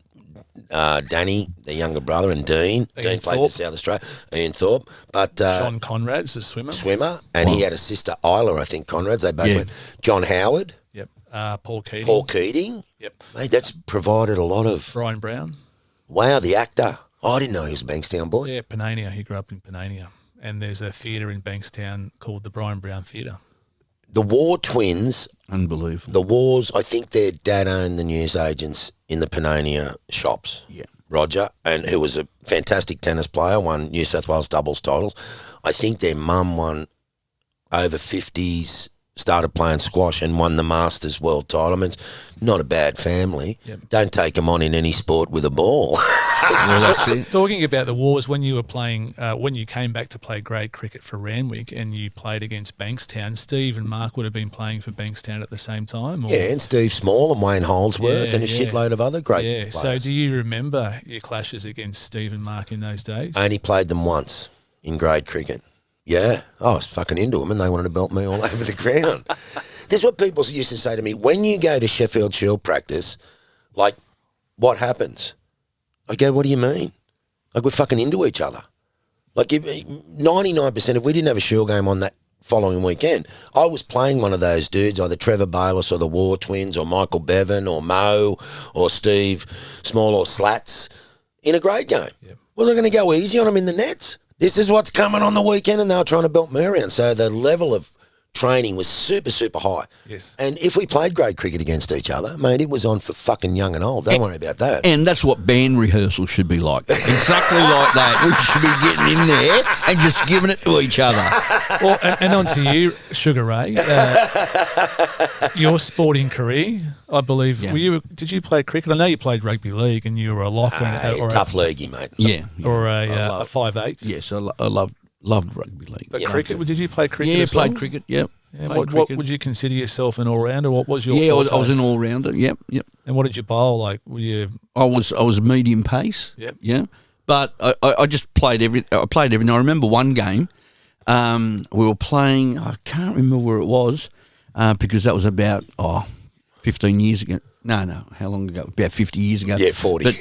Danny, the younger brother, and Dean. Dean played for South Australia. Ian Thorpe. But John Conrad's a swimmer. And he had a sister, Isla, I think, Conrad's. They both went. John Howard. Yep. Paul Keating. Paul Keating. Yep. Mate, that's provided a lot of... Brian Brown. Wow, the actor. I didn't know he was a Bankstown boy. Yeah, Panania. He grew up in Panania. And there's a theatre in Bankstown called the Brian Brown Theatre. The War Twins... Unbelievable. The Wars, I think their dad owned the newsagents in the Panania shops. Yeah. Roger, and who was a fantastic tennis player, won New South Wales doubles titles. I think their mum won over 50s, started playing squash and won the Masters world title. I mean, it's not a bad family. Yep. Don't take them on in any sport with a ball. Well, that's it. Talking about the Wars, when you were playing, when you came back to play grade cricket for Randwick and you played against Bankstown, Steve and Mark would have been playing for Bankstown at the same time? Or? Yeah, and Steve Small and Wayne Holdsworth and a shitload of other great players. So do you remember your clashes against Steve and Mark in those days? I only played them once in grade cricket. Yeah, I was fucking into them and they wanted to belt me all over the ground. This is what people used to say to me. When you go to Sheffield Shield practice, like, what happens? I go, what do you mean? Like, we're fucking into each other. Like, if 99%, if we didn't have a Shield game on that following weekend, I was playing one of those dudes, either Trevor Bayliss or the War Twins or Michael Bevan or Mo or Steve Small or Slats in a grade game. Yep. Was I going to go easy on them in the nets? This is what's coming on the weekend, and they were trying to belt me around. So the level of training was super, super high. Yes. And if we played grade cricket against each other, mate, it was on for fucking young and old. Don't worry about that. And that's what band rehearsal should be like. Exactly like that. We should be getting in there and just giving it to each other. Well, and on to you, Sugar Ray. Your sporting career, I believe. Yeah. Did you play cricket? I know you played rugby league and you were a lock or tough leaguey, mate. Yeah. Or a 5'8". Yes, I loved rugby league. But cricket, did you play cricket? Yeah, as well? played cricket. Yep. Yeah, Played what cricket. would you consider yourself an all rounder? What was your? Yeah, forte? I was an all rounder. Yep. And what did you bowl? Like, were you? I was medium pace. Yep. Yeah. But I just played everything. I remember one game. We were playing. I can't remember where it was, because that was about 15 years ago. No. How long ago? About 50 years ago. Yeah, 40. But,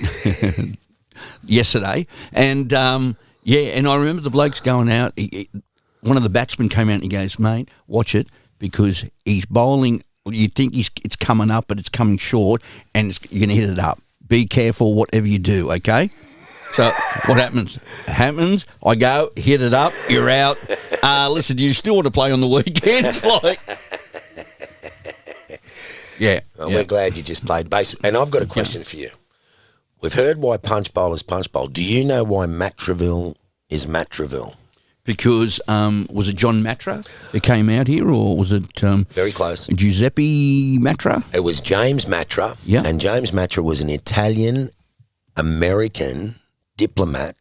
yesterday, and and I remember the blokes going out. One of the batsmen came out and he goes, "Mate, watch it because he's bowling. You think it's coming up, but it's coming short, and you're going to hit it up. Be careful, whatever you do, okay?" So what happens? I go, hit it up, you're out. Listen, do you still want to play on the weekends? Like, yeah. Well, we're glad you just played base. And I've got a question for you. We've heard why punch bowlers punch bowl. Do you know why Matraville is Matraville? Because was it John Matra that came out here, or was it very close? Giuseppe Matra? It was James Matra. Yeah. And James Matra was an Italian-American diplomat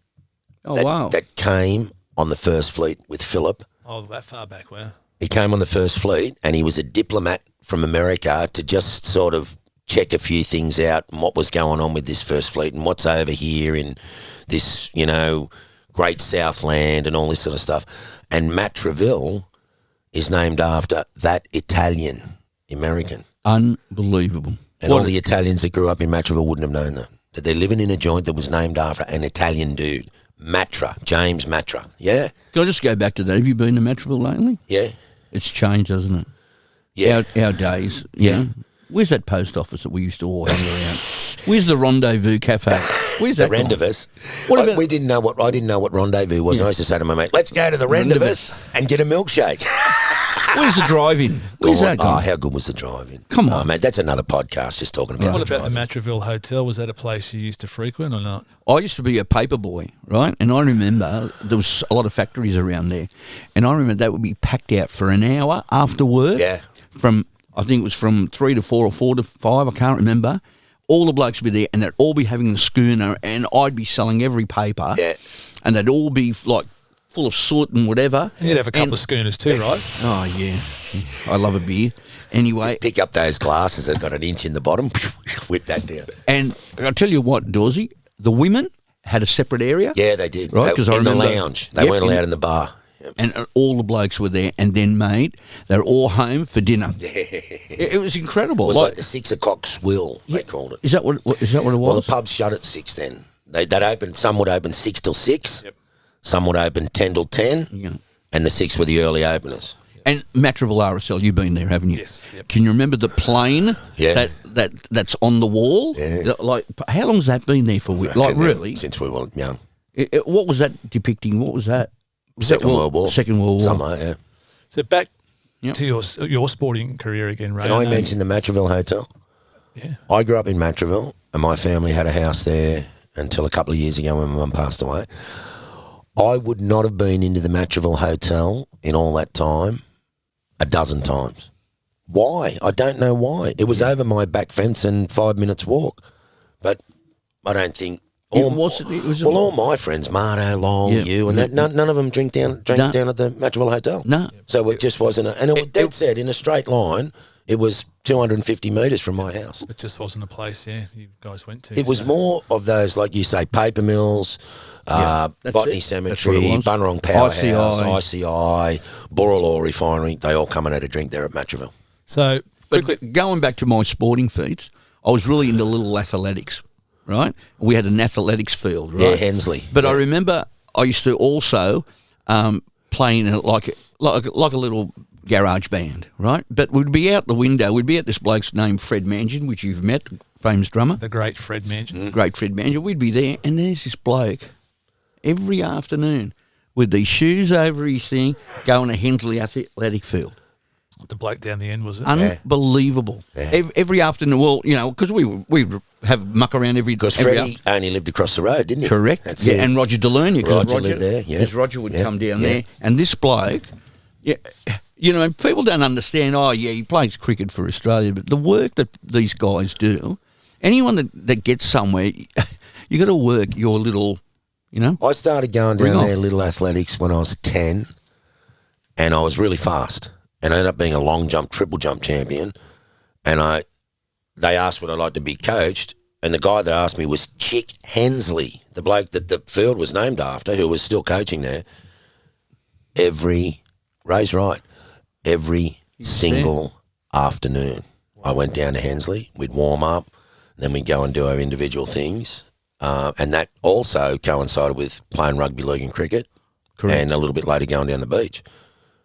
that came on the First Fleet with Philip. Oh, that far back, wow. He came on the First Fleet and he was a diplomat from America to just sort of check a few things out and what was going on with this First Fleet and what's over here in this, Great Southland and all this sort of stuff. And Matraville is named after that Italian-American. Unbelievable. And all the Italians that grew up in Matraville wouldn't have known that. That they're living in a joint that was named after an Italian dude. Matra, James Matra. Yeah? Can I just go back to that? Have you been to Matraville lately? Yeah. It's changed, hasn't it? Yeah. Our days. Yeah. Where's that post office that we used to all hang around? Where's the Rendezvous Cafe? Where's that? The Rendezvous. What about? I didn't know what Rendezvous was. And I used to say to my mate, let's go to the Rendezvous and get a milkshake. Where's the drive-in? Where's that Oh, gone? how good was the drive-in? Come Oh, on. man, that's another podcast just talking about What the about the drive-in. Matraville Hotel? Was that a place you used to frequent or not? I used to be a paper boy, right? And I remember there was a lot of factories around there. And I remember they would be packed out for an hour after work. Yeah. I think it was from 3 to 4 or 4 to 5, I can't remember. All the blokes would be there and they'd all be having the schooner and I'd be selling every paper. Yeah. And they'd all be like full of soot and whatever. You'd have a couple of schooners too, right? Oh, yeah. I love a beer. Anyway, Pick up those glasses that got an inch in the bottom, whip that down. and I'll tell you what, Dawsey, the women had a separate area. Yeah, they did. Right, 'cause I in the remember- lounge. They Yep, weren't allowed in the bar. Yep. And all the blokes were there, and then, mate, they're all home for dinner. It was incredible. It was like the 6 o'clock swill, they called it. Is that what it Well, the was? pubs shut at 6 then. They'd open, some would open 6 till 6, some would open 10 till 10, Yeah. and the 6 were the early openers. And Matraville RSL, you've been there, haven't you? Yes, yep. Can you remember the plane Yeah. that's on the wall? Yeah. Like, how long's that been there for? Like, really? Since we were young. What was that depicting? What was that? Was that Second World War. Second World War. Something like that. So back Yep. to your sporting career again, Ray. Can I know mention the Matraville Hotel? Yeah. I grew up in Matraville, and my family had a house there until a couple of years ago when my mum passed away. I would not have been into the Matraville Hotel in all that time a dozen times. Why? I don't know why. It was over my back fence and 5 minutes walk. But I don't think... It was all my friends, Marto, Long, Yeah. you, and that, none of them drank down at the Matraville Hotel. No. So it just wasn't... And it was dead set, in a straight line, it was 250 metres from my house. It just wasn't a place, you guys went to. It was more of those, like you say, paper mills, that's Botany it. Cemetery, That's what it was. Bunnerong Powerhouse, ICI. ICI, Borrelaw Refinery. They all come and had a drink there at Matraville. So quickly, But going back to my sporting feats, I was really into little athletics, right? We had an athletics field, right? Yeah, Hensley. But I remember I used to also play in like a little garage band, right? But we'd be out the window. We'd be at this bloke's named Fred Mangan, which you've met, famous drummer, the great Fred Mangan. great Fred Mangan. We'd be there, and there's this bloke every afternoon with these shoes over his thing going to Hensley athletic field. The bloke down the end, was it? Unbelievable. Yeah. Every afternoon, well, you know, because we would have muck around every Because every Freddie only lived across the road, didn't he? Correct. That's yeah, it. and Roger Delernia. Roger lived there, yeah. Because Roger would Yeah, come down yeah. there, and this bloke, yeah, you know, and people don't understand, oh, yeah, he plays cricket for Australia, but the work that these guys do, anyone that gets somewhere, you got to work your little, you know. I started going Bring down on. there, little athletics, when I was 10, and I was really fast. And I ended up being a long jump, triple jump champion. And they asked would I like to be coached, and the guy that asked me was Chick Hensley, the bloke that the field was named after, who was still coaching there. Ray's right, every single afternoon I went down to Hensley. We'd warm up, then we'd go and do our individual things. And that also coincided with playing rugby league and cricket. Correct. And a little bit later going down the beach.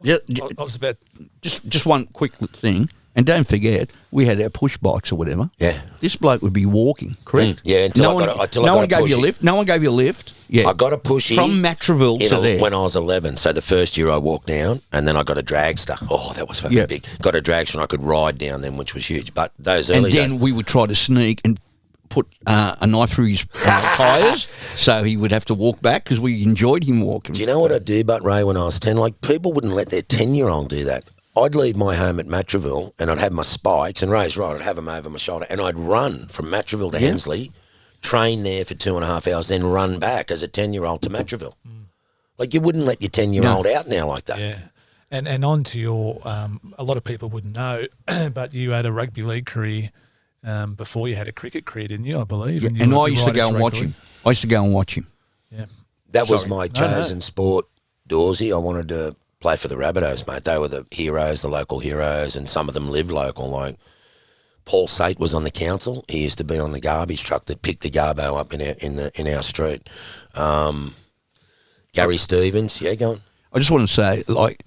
Yeah, I was about just one quick thing, and don't forget, we had our push bikes or whatever. Yeah. This bloke would be walking, correct? Yeah, until no I one, got a- until no I got one a gave you a pushy. lift. No one gave you a lift. Yeah, I got a pushy from Matraville to there. when I was 11. So the first year I walked down, and then I got a dragster. Oh, that was fucking Yeah. big. Got a dragster and I could ride down them, which was huge. But those And early then days, we would try to sneak and put a knife through his tyres, so he would have to walk back because we enjoyed him walking. do you know what I'd do, but Ray, when I was 10? Like, people wouldn't let their 10-year-old do that. I'd leave my home at Matraville, and I'd have my spikes, and Ray's right, I'd have them over my shoulder, and I'd run from Matraville to Hensley, train there for 2.5 hours, then run back as a 10-year-old to Matraville. Like, you wouldn't let your 10-year-old out now like that. Yeah. And on to your, a lot of people wouldn't know, but you had a rugby league career before you had a cricket career, didn't you, I believe? Yeah, you and were I used to right go at and watch rugby him. I used to go and watch him. league. Yeah. That was Sorry. my No, chosen sport, Dawsey. I wanted to play for the Rabbitohs, mate. They were the heroes, the local heroes, and some of them lived local. Like Paul Sate was on the council. He used to be on the garbage truck that picked the garbo up in our street. Gary Stevens, yeah, go on. I just want to say, like,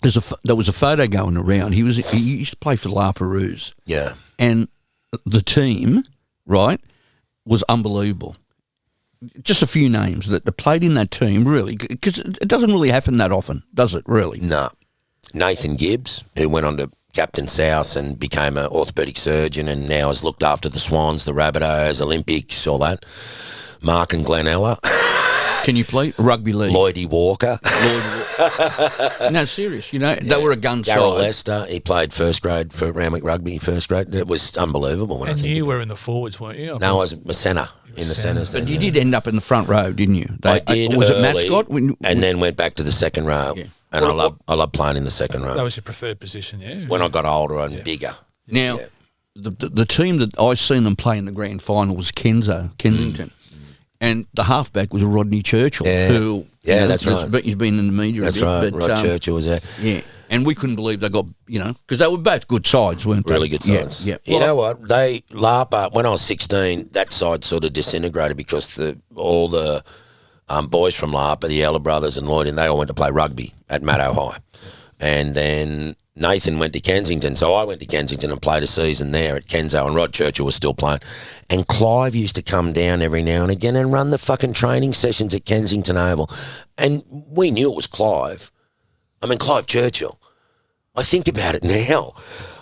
there was a photo going around. He used to play for the La Perouse, Yeah. and the team, right, was unbelievable. Just a few names that played in that team, really, because it doesn't really happen that often, does it? Really? No. Nathan Gibbs, who went on to Captain South and became an orthopaedic surgeon and now has looked after the Swans, the Rabbitohs, Olympics, all that. Mark and Glenella. Can you play rugby league? Lloydie Walker. No, serious. They were a gun side. Darryl Lester, he played first grade for Randwick Rugby, first grade. It was unbelievable. When And I think you were in the forwards, weren't you? No, I was a centre in the centres. But you did end up in the front row, didn't you? I did. Was early, it mascot? And then went back to the second row. Yeah. And I love playing in the second row. That was your preferred position, yeah? When I got older and bigger. Now, the team that I seen them play in the grand final was Kensington. And the halfback was Rodney Churchill, who that's right. He's been in the media. That's a bit, right. But, Rod Churchill was there. Yeah, and we couldn't believe they got because they were both good sides, weren't they? Really good sides. Yeah. You know what? Larpa, when I was 16, that side sort of disintegrated because all the boys from Larpa, the Elder Brothers and Lloyd, and they all went to play rugby at Maddow High. And then Nathan went to Kensington, so I went to Kensington and played a season there at Kenzo, and Rod Churchill was still playing. And Clive used to come down every now and again and run the fucking training sessions at Kensington Oval. And we knew it was Clive. I mean, Clive Churchill. I think about it now.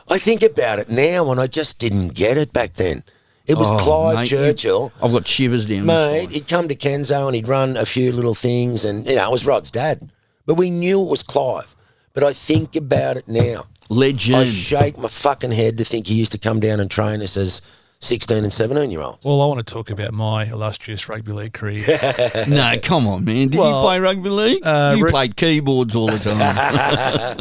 And I just didn't get it back then. It was Clive Churchill. I've got shivers down Mate, he'd come to Kenzo and he'd run a few little things, and, it was Rod's dad. But we knew it was Clive. But I think about it now. Legend. I shake my fucking head to think he used to come down and train us as 16 and 17-year-olds. Well, I want to talk about my illustrious rugby league career. No, come on, man. Did you play rugby league? You played keyboards all the time.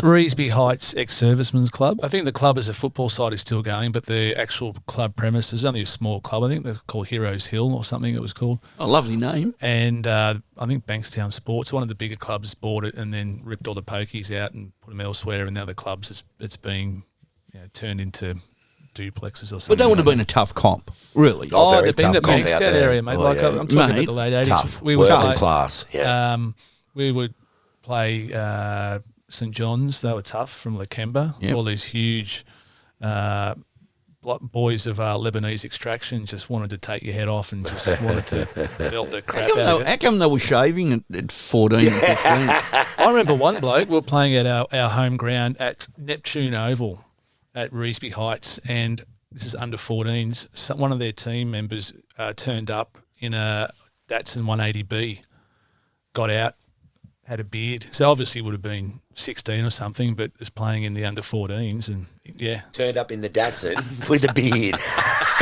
Reesby Heights Ex-Servicemen's Club. I think the club as a football side is still going, but the actual club premise is only a small club. I think they're called Heroes Hill or something it was called. A lovely name. And I think Bankstown Sports, one of the bigger clubs, bought it and then ripped all the pokies out and put them elsewhere, and now the clubs, it's being turned into duplexes or something. But that would have been a tough comp, really. They've been the Bankstown area, mate. I'm talking about the late 80s. Tough. We would Working class, we would play St John's. They were tough from Lakemba. Yep. All these huge boys of Lebanese extraction just wanted to take your head off and just wanted to belt the crap out of it. How come they were shaving at 14 and 15? I remember one bloke, we were playing at our home ground at Neptune Oval at Reesby Heights, and this is under 14s. One of their team members turned up in a Datsun 180B, got out, had a beard. So obviously would have been 16 or something, but was playing in the under 14s, and turned up in the Datsun with a beard.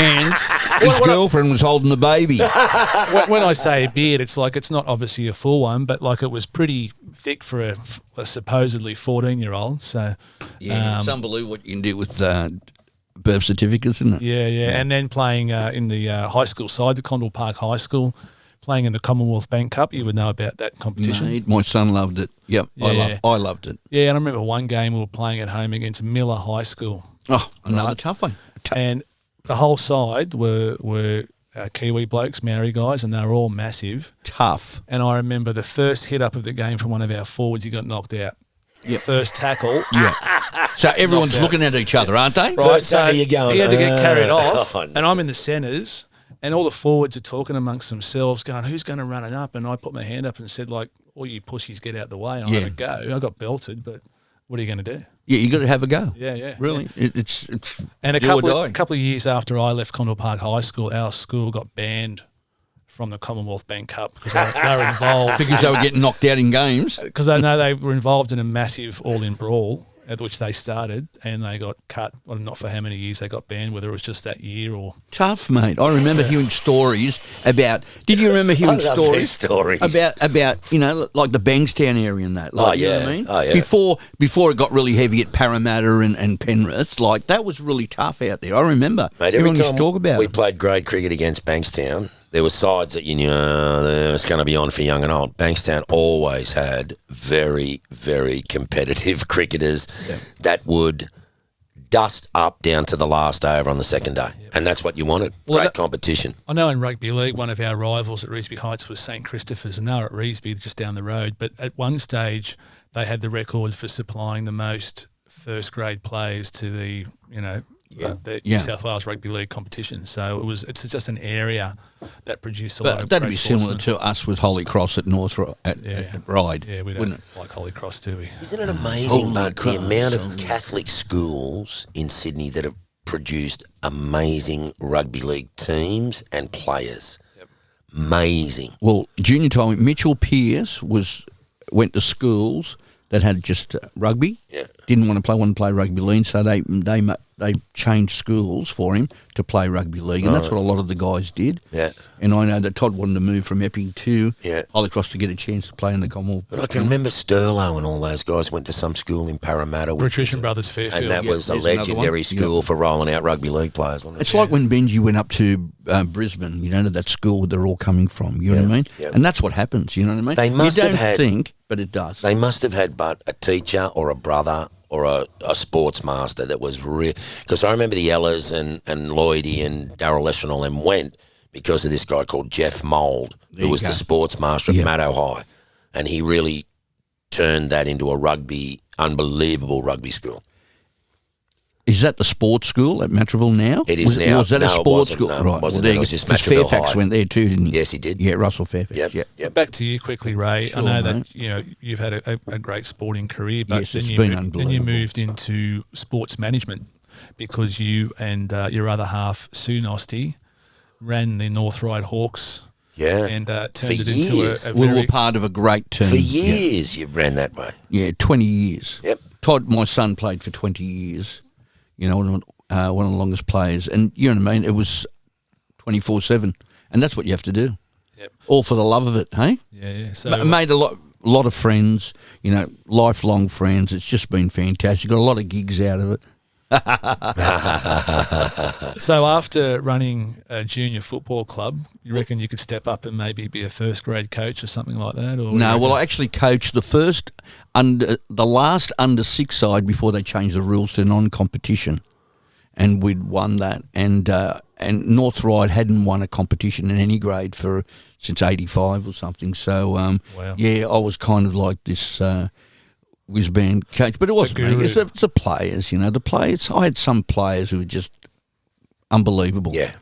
And his girlfriend was holding the baby. When I say a beard, it's like it's not obviously a full one, but like it was pretty thick for a supposedly 14-year-old. So it's unbelievable what you can do with birth certificates, isn't it? Yeah. And then playing in the high school side, the Condell Park High School, playing in the Commonwealth Bank Cup. You would know about that competition. Mate, my son loved it. Yep, Yeah. I loved it. Yeah, and I remember one game we were playing at home against Miller High School. Oh, another tough one. And the whole side were Kiwi blokes, Maori guys, and they were all massive. Tough. And I remember the first hit up of the game from one of our forwards, he got knocked out. Yep. First tackle. Yeah. So everyone's looking at each other, aren't they? Right, First tackle, you're going, he had to get carried off, oh, no. and I'm in the centres, and all the forwards are talking amongst themselves, going, who's going to run it up? And I put my hand up and said, like, all you pussies get out the way, and I had a go. I got belted, but what are you going to do? Yeah, you got to have a go. Yeah. Really, it's And a do or couple of years after I left Condell Park High School, our school got banned from the Commonwealth Bank Cup because they were involved. because they were getting knocked out in games. Because I know they were involved in a massive all-in brawl at which they started, and they got cut. Well, not for how many years they got banned, whether it was just that year or... Tough, mate. I remember hearing stories about... Did you remember hearing stories about like the Bankstown area and that? Like, you know what I mean? Oh, yeah. Before it got really heavy at Parramatta and Penrith, like, that was really tough out there. I remember. Mate, everyone every used time to talk about we it. played grade cricket against Bankstown, there were sides that you knew it's going to be on for young and old. Bankstown always had very, very competitive cricketers that would dust up down to the last over on the second day. Yep. And that's what you wanted, great competition. I know in rugby league, one of our rivals at Reesby Heights was St Christopher's, and they were at Reesby just down the road. But at one stage, they had the record for supplying the most first-grade players to the, the New South Wales Rugby League competition. So it's just an area that produced a lot of that'd great be similar sportsmen. to us with Holy Cross at North at Ryde. Yeah, we wouldn't don't like Holy Cross, do we? Isn't it amazing, Holy but Christ. the amount of Catholic schools in Sydney that have produced amazing rugby league teams and players? Amazing. Well, junior time, Mitchell Pearce went to schools that had just rugby. Yeah. Didn't want to play rugby league, so they changed schools for him to play rugby league, and that's what a lot of the guys did. Yeah. And I know that Todd wanted to move from Epping to Yeah. Holy Cross to get a chance to play in the Commonwealth. But I can remember Sterlo and all those guys went to some school in Parramatta. Patrician Brothers Fairfield. And that was a there's another legendary one. school for rolling out rugby league players, wasn't it? It's like when Benji went up to Brisbane, to that school they're all coming from, you know what I mean? Yeah. And that's what happens, you know what I mean? They must you don't have had- think, but it does. They must have had but a teacher or a brother or a sports master that was real. Because I remember the Ellas and Lloydie and Darryl Lesh and all them went because of this guy called Jeff Mould, who was the sports master at Maddo High. And he really turned that into a unbelievable rugby school. Is that the sports school at Matraville now? It is now. Was that No, a it sports wasn't. school? No, it Right. wasn't. Well, It was just because Matraville Fairfax High. went there too, didn't he? Yes, he did. Yeah, Russell Fairfax. Yep. Back to you quickly, Ray. Sure, I know mate. that you've had a great sporting career, but Yes, then it's you been then you unbelievable. moved into sports management because you and your other half, Sue Nosti, ran the North Ryde Hawks. Yeah. And turned For it into years. a We very were part of a great team. For years you ran that way. Yeah, 20 years. Yep. Todd, my son, played for 20 years. One of the longest players. And you know what I mean? It was 24/7. And that's what you have to do. Yep. All for the love of it, hey? Yeah. So Made a lot of friends, lifelong friends. It's just been fantastic. Got a lot of gigs out of it. So after running a junior football club, you reckon you could step up and maybe be a first grade coach or something like that? Or No, well, I actually coached the last under 6 side before they changed the rules to non-competition, and we'd won that. And North Ryde hadn't won a competition in any grade since '85 or something. So Wow. yeah, I was kind of like this whiz band coach, but it wasn't me. guru. It's the players, the players. I had some players who were just unbelievable. Yeah.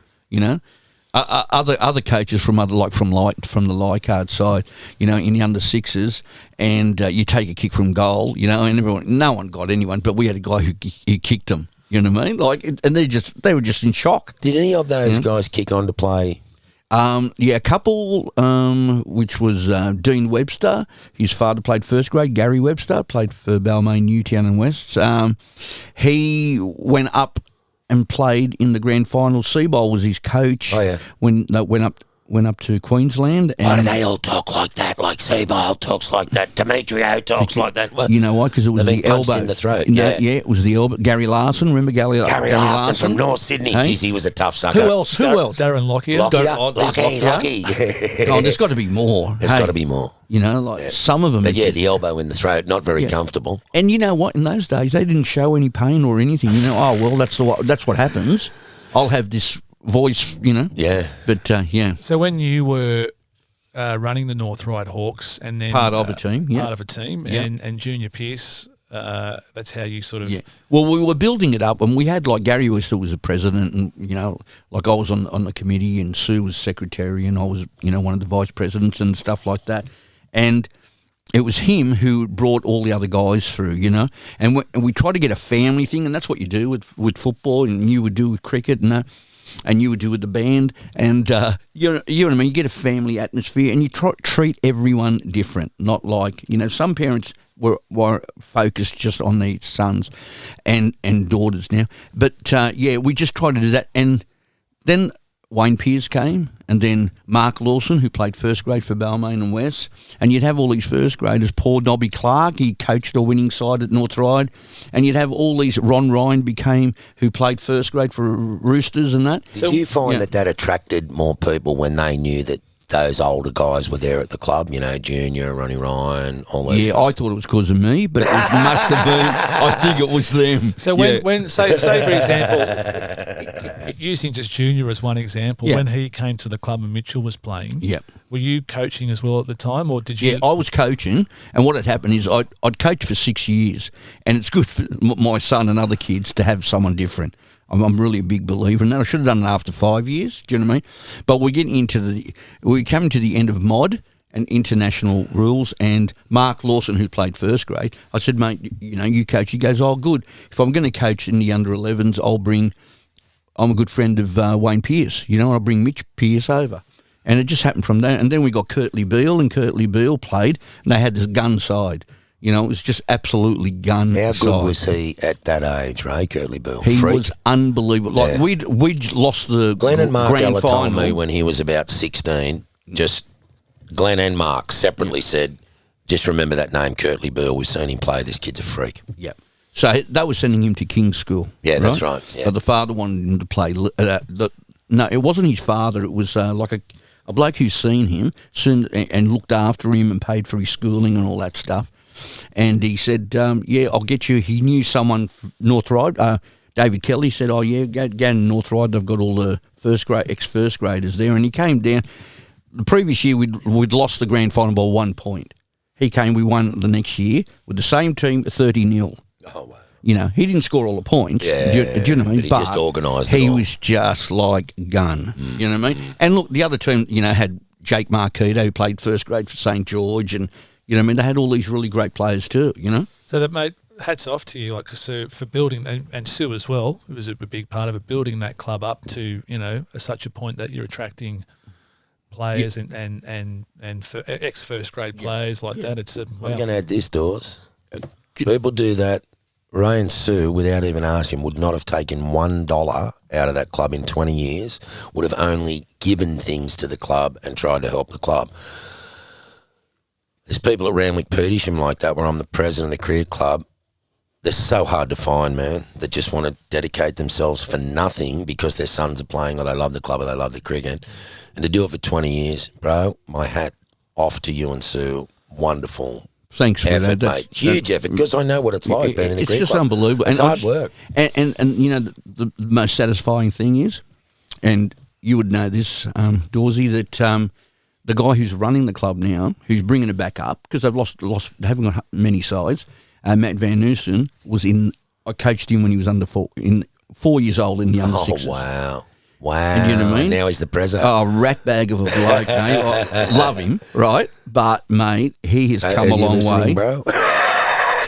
Other coaches from the Leichhardt side, in the under 6s, and you take a kick from goal, and no one got anyone, but we had a guy who kicked them. You know what I mean? And they were just in shock. Did any of those guys kick on to play? A couple, which was Dean Webster. His father played first grade. Gary Webster played for Balmain, Newtown and Wests. He went up and played in the grand final. Seabold was his coach. Oh, yeah. When they went up to Queensland. Why do And they all talk like that? Like Seabold talks like that. Demetrio talks like that. What? you know why? Because it was They've the been punched elbow in the throat, No, yeah. it was the elbow. Gary Larson, remember Gary Larson from North Sydney. Hey? Geez, he was a tough sucker. Who else? Darren Lockyer. Lucky. Oh, there's got to be more. There's got to be more. Some of them. But it's yeah, just- the elbow in the throat, not very comfortable. And you know what? In those days, they didn't show any pain or anything. That's what happens. I'll have this voice, Yeah. But yeah, So when you were running the North Ryde Hawks and then Part of a team, yeah. part of a team, Yeah. and Junior Pierce, that's how you sort of yeah. Well, we were building it up, and we had Gary Wester was the president, and I was on the committee, and Sue was secretary, and I was one of the vice presidents and stuff like that, and it was him who brought all the other guys through, and we tried to get a family thing, and that's what you do with football, and you would do with cricket, and you would do with the band, and you know what I mean. You get a family atmosphere, and you treat everyone different. Not like some parents were focused just on their sons and daughters now, but we just tried to do that, and then Wayne Pearce came, and then Mark Lawson, who played first grade for Balmain and West, and you'd have all these first graders. Paul Nobby Clark, he coached a winning side at North Ryde, and you'd have all these. Ron Ryan who played first grade for Roosters and that. Did you find that attracted more people when they knew that those older guys were there at the club? Junior, Ronnie Ryan, all those Yeah, guys? I thought it was because of me, but it must have been. I think it was them. So when say for example, using just Junior as one example, Yeah. when he came to the club and Mitchell was playing, Yeah. were you coaching as well at the time, or did you? Yeah, I was coaching, and what had happened is I'd coached for 6 years, and it's good for my son and other kids to have someone different. I'm really a big believer in that. I should have done it after 5 years. Do you know what I mean? But we're coming to the end of mod and international rules. And Mark Lawson, who played first grade, I said, mate, you coach. He goes, oh, good. If I'm going to coach in the under-11s, I'm a good friend of Wayne Pearce. I'll bring Mitch Pearce over. And it just happened from there. And then we got Kurtley Beale, and Kurtley Beale played, and they had this gun side. It was just absolutely gun How side. good was he at that age, Ray Kurtley Beale? He Freak. was unbelievable. Like, Yeah. we'd lost the Glenn and Mark grand Ella told final. me when he was about 16, just Glenn and Mark separately said, just remember that name, Kurtley Beale. We've seen him play. This kid's a freak. Yeah. So they were sending him to King's School. Yeah, that's right. Yeah. But the father wanted him to play. No, it wasn't his father. It was like a bloke who's seen him and looked after him and paid for his schooling and all that stuff. And he said, yeah, I'll get you. He knew someone from North Ryde. David Kelly said, oh, yeah, go to North Ryde. They've got all the ex-first graders there. And he came down. The previous year, we'd lost the grand final by 1 point. He came, we won the next year with the same team, 30-0. Oh, wow. He didn't score all the points. Yeah, do you know what I mean? but he just organised it He all. was just like gun. You know what I mean? And look, the other team, had Jake Marquito, who played first grade for St. George, and you know what I mean, they had all these really great players too. So that, mate, hats off to you, for building, and Sue as well. It was a big part of it, building that club up to such a point that you're attracting players and ex first grade players like that. It's I'm going to add this, Dawes. People do that. Ray and Sue, without even asking, would not have taken $1 out of that club in 20 years, would have only given things to the club and tried to help the club. There's people at Randwick Petersham like that, where I'm the president of the cricket club. They're so hard to find, man, that just want to dedicate themselves for nothing because their sons are playing or they love the club or they love the cricket. And to do it for 20 years, bro, my hat off to you and Sue. Wonderful. Thanks for effort, that. mate. Huge effort, because I know what it's like being in the It's cricket just club. unbelievable. It's hard work. And the most satisfying thing is, and you would know this, Dawsey, that the guy who's running the club now, who's bringing it back up, because they haven't got many sides, Matt Van Noosten, I coached him when he was 4 years old in the under sixes. Oh, wow. Wow. And you know what I mean? Now he's the president. Oh, rat bag of a bloke, mate. I love him, right? But, mate, he has come a long way. Bro?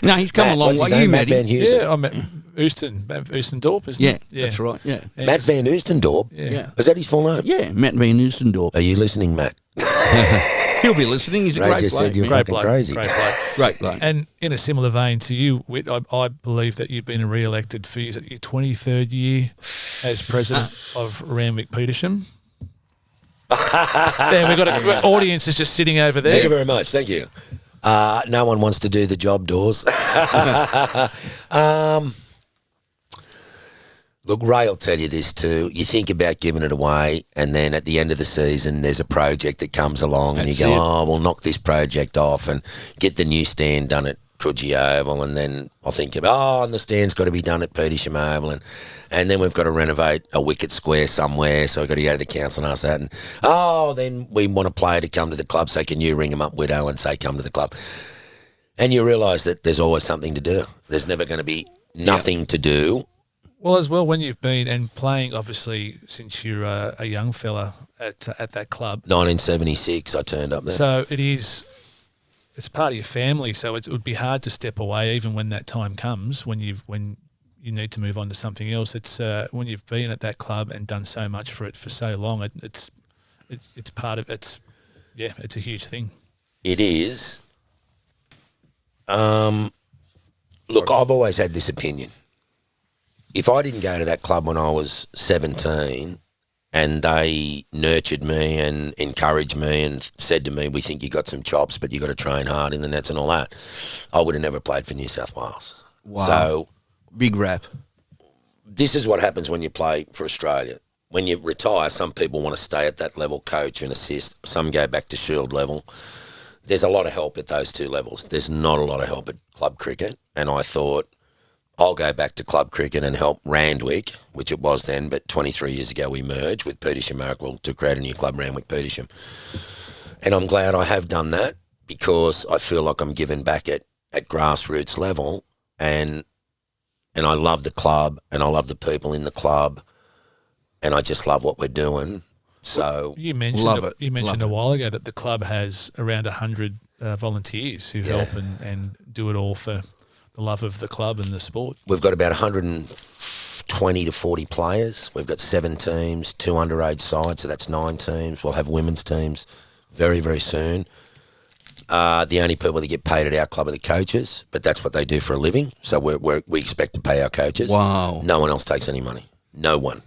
No, he's come a long what's his way. name? You Matt met Van him. Heusen. Yeah, I met Oostendorp, isn't Yeah, it? that's right, yeah. Matt Van Oostendorp? Yeah. Is that his full name? Yeah, Matt Van Oostendorp. Are you listening, Matt? He'll be listening. He's a Ray great just bloke. said you're man. Great fucking bloke. crazy. Great bloke. Great bloke. And in a similar vein to you, Whit, I believe that you've been re-elected for your 23rd year as president of Randwick Petersham. Yeah, we've got an audience is just sitting over Thank you there. very much. Thank you. No one wants to do the job, Dawes. Look, Ray will tell you this too. You think about giving it away, and then at the end of the season, there's a project that comes along, and you That's go, it. oh, we'll knock this project off and get the new stand done at Coogee Oval, and then I'll think about, and the stand's got to be done at Petersham Oval, and then we've got to renovate a wicket square somewhere, so we've got to go to the council and ask that, and then we want a player to come to the club, so can you ring him up, Widow, and say come to the club? And you realise that there's always something to do. There's never going to be nothing to do. Well, as well, when you've been and playing, obviously, since you're a young fella at that club. 1976, I turned up there. So it's part of your family. So it would be hard to step away, even when that time comes, when you need to move on to something else. It's when you've been at that club and done so much for it for so long. It's part of it's a huge thing. It is. Look, I've always had this opinion. If I didn't go to that club when I was 17 and they nurtured me and encouraged me and said to me, we think you got some chops, but you got to train hard in the nets and all that, I would have never played for New South Wales. Wow. So Big rap. this is what happens when you play for Australia. When you retire, some people want to stay at that level, coach and assist. Some go back to Shield level. There's a lot of help at those two levels. There's not a lot of help at club cricket. And I thought, I'll go back to club cricket and help Randwick, which it was then, but 23 years ago we merged with Petersham Marrickville to create a new club, Randwick Petersham. And I'm glad I have done that because I feel like I'm giving back at grassroots level. And and I love the club, and I love the people in the club, and I just love what we're doing. So You mentioned a while ago that the club has around 100 volunteers who help and do it all for the love of the club and the sport. we've got about 120 to 40 players. We've got 7 teams, 2 underage sides, so that's 9 teams. We'll have women's teams very, very soon. The only people that get paid at our club are the coaches, but that's what they do for a living. So we expect to pay our coaches. Wow. No one else takes any money. No one.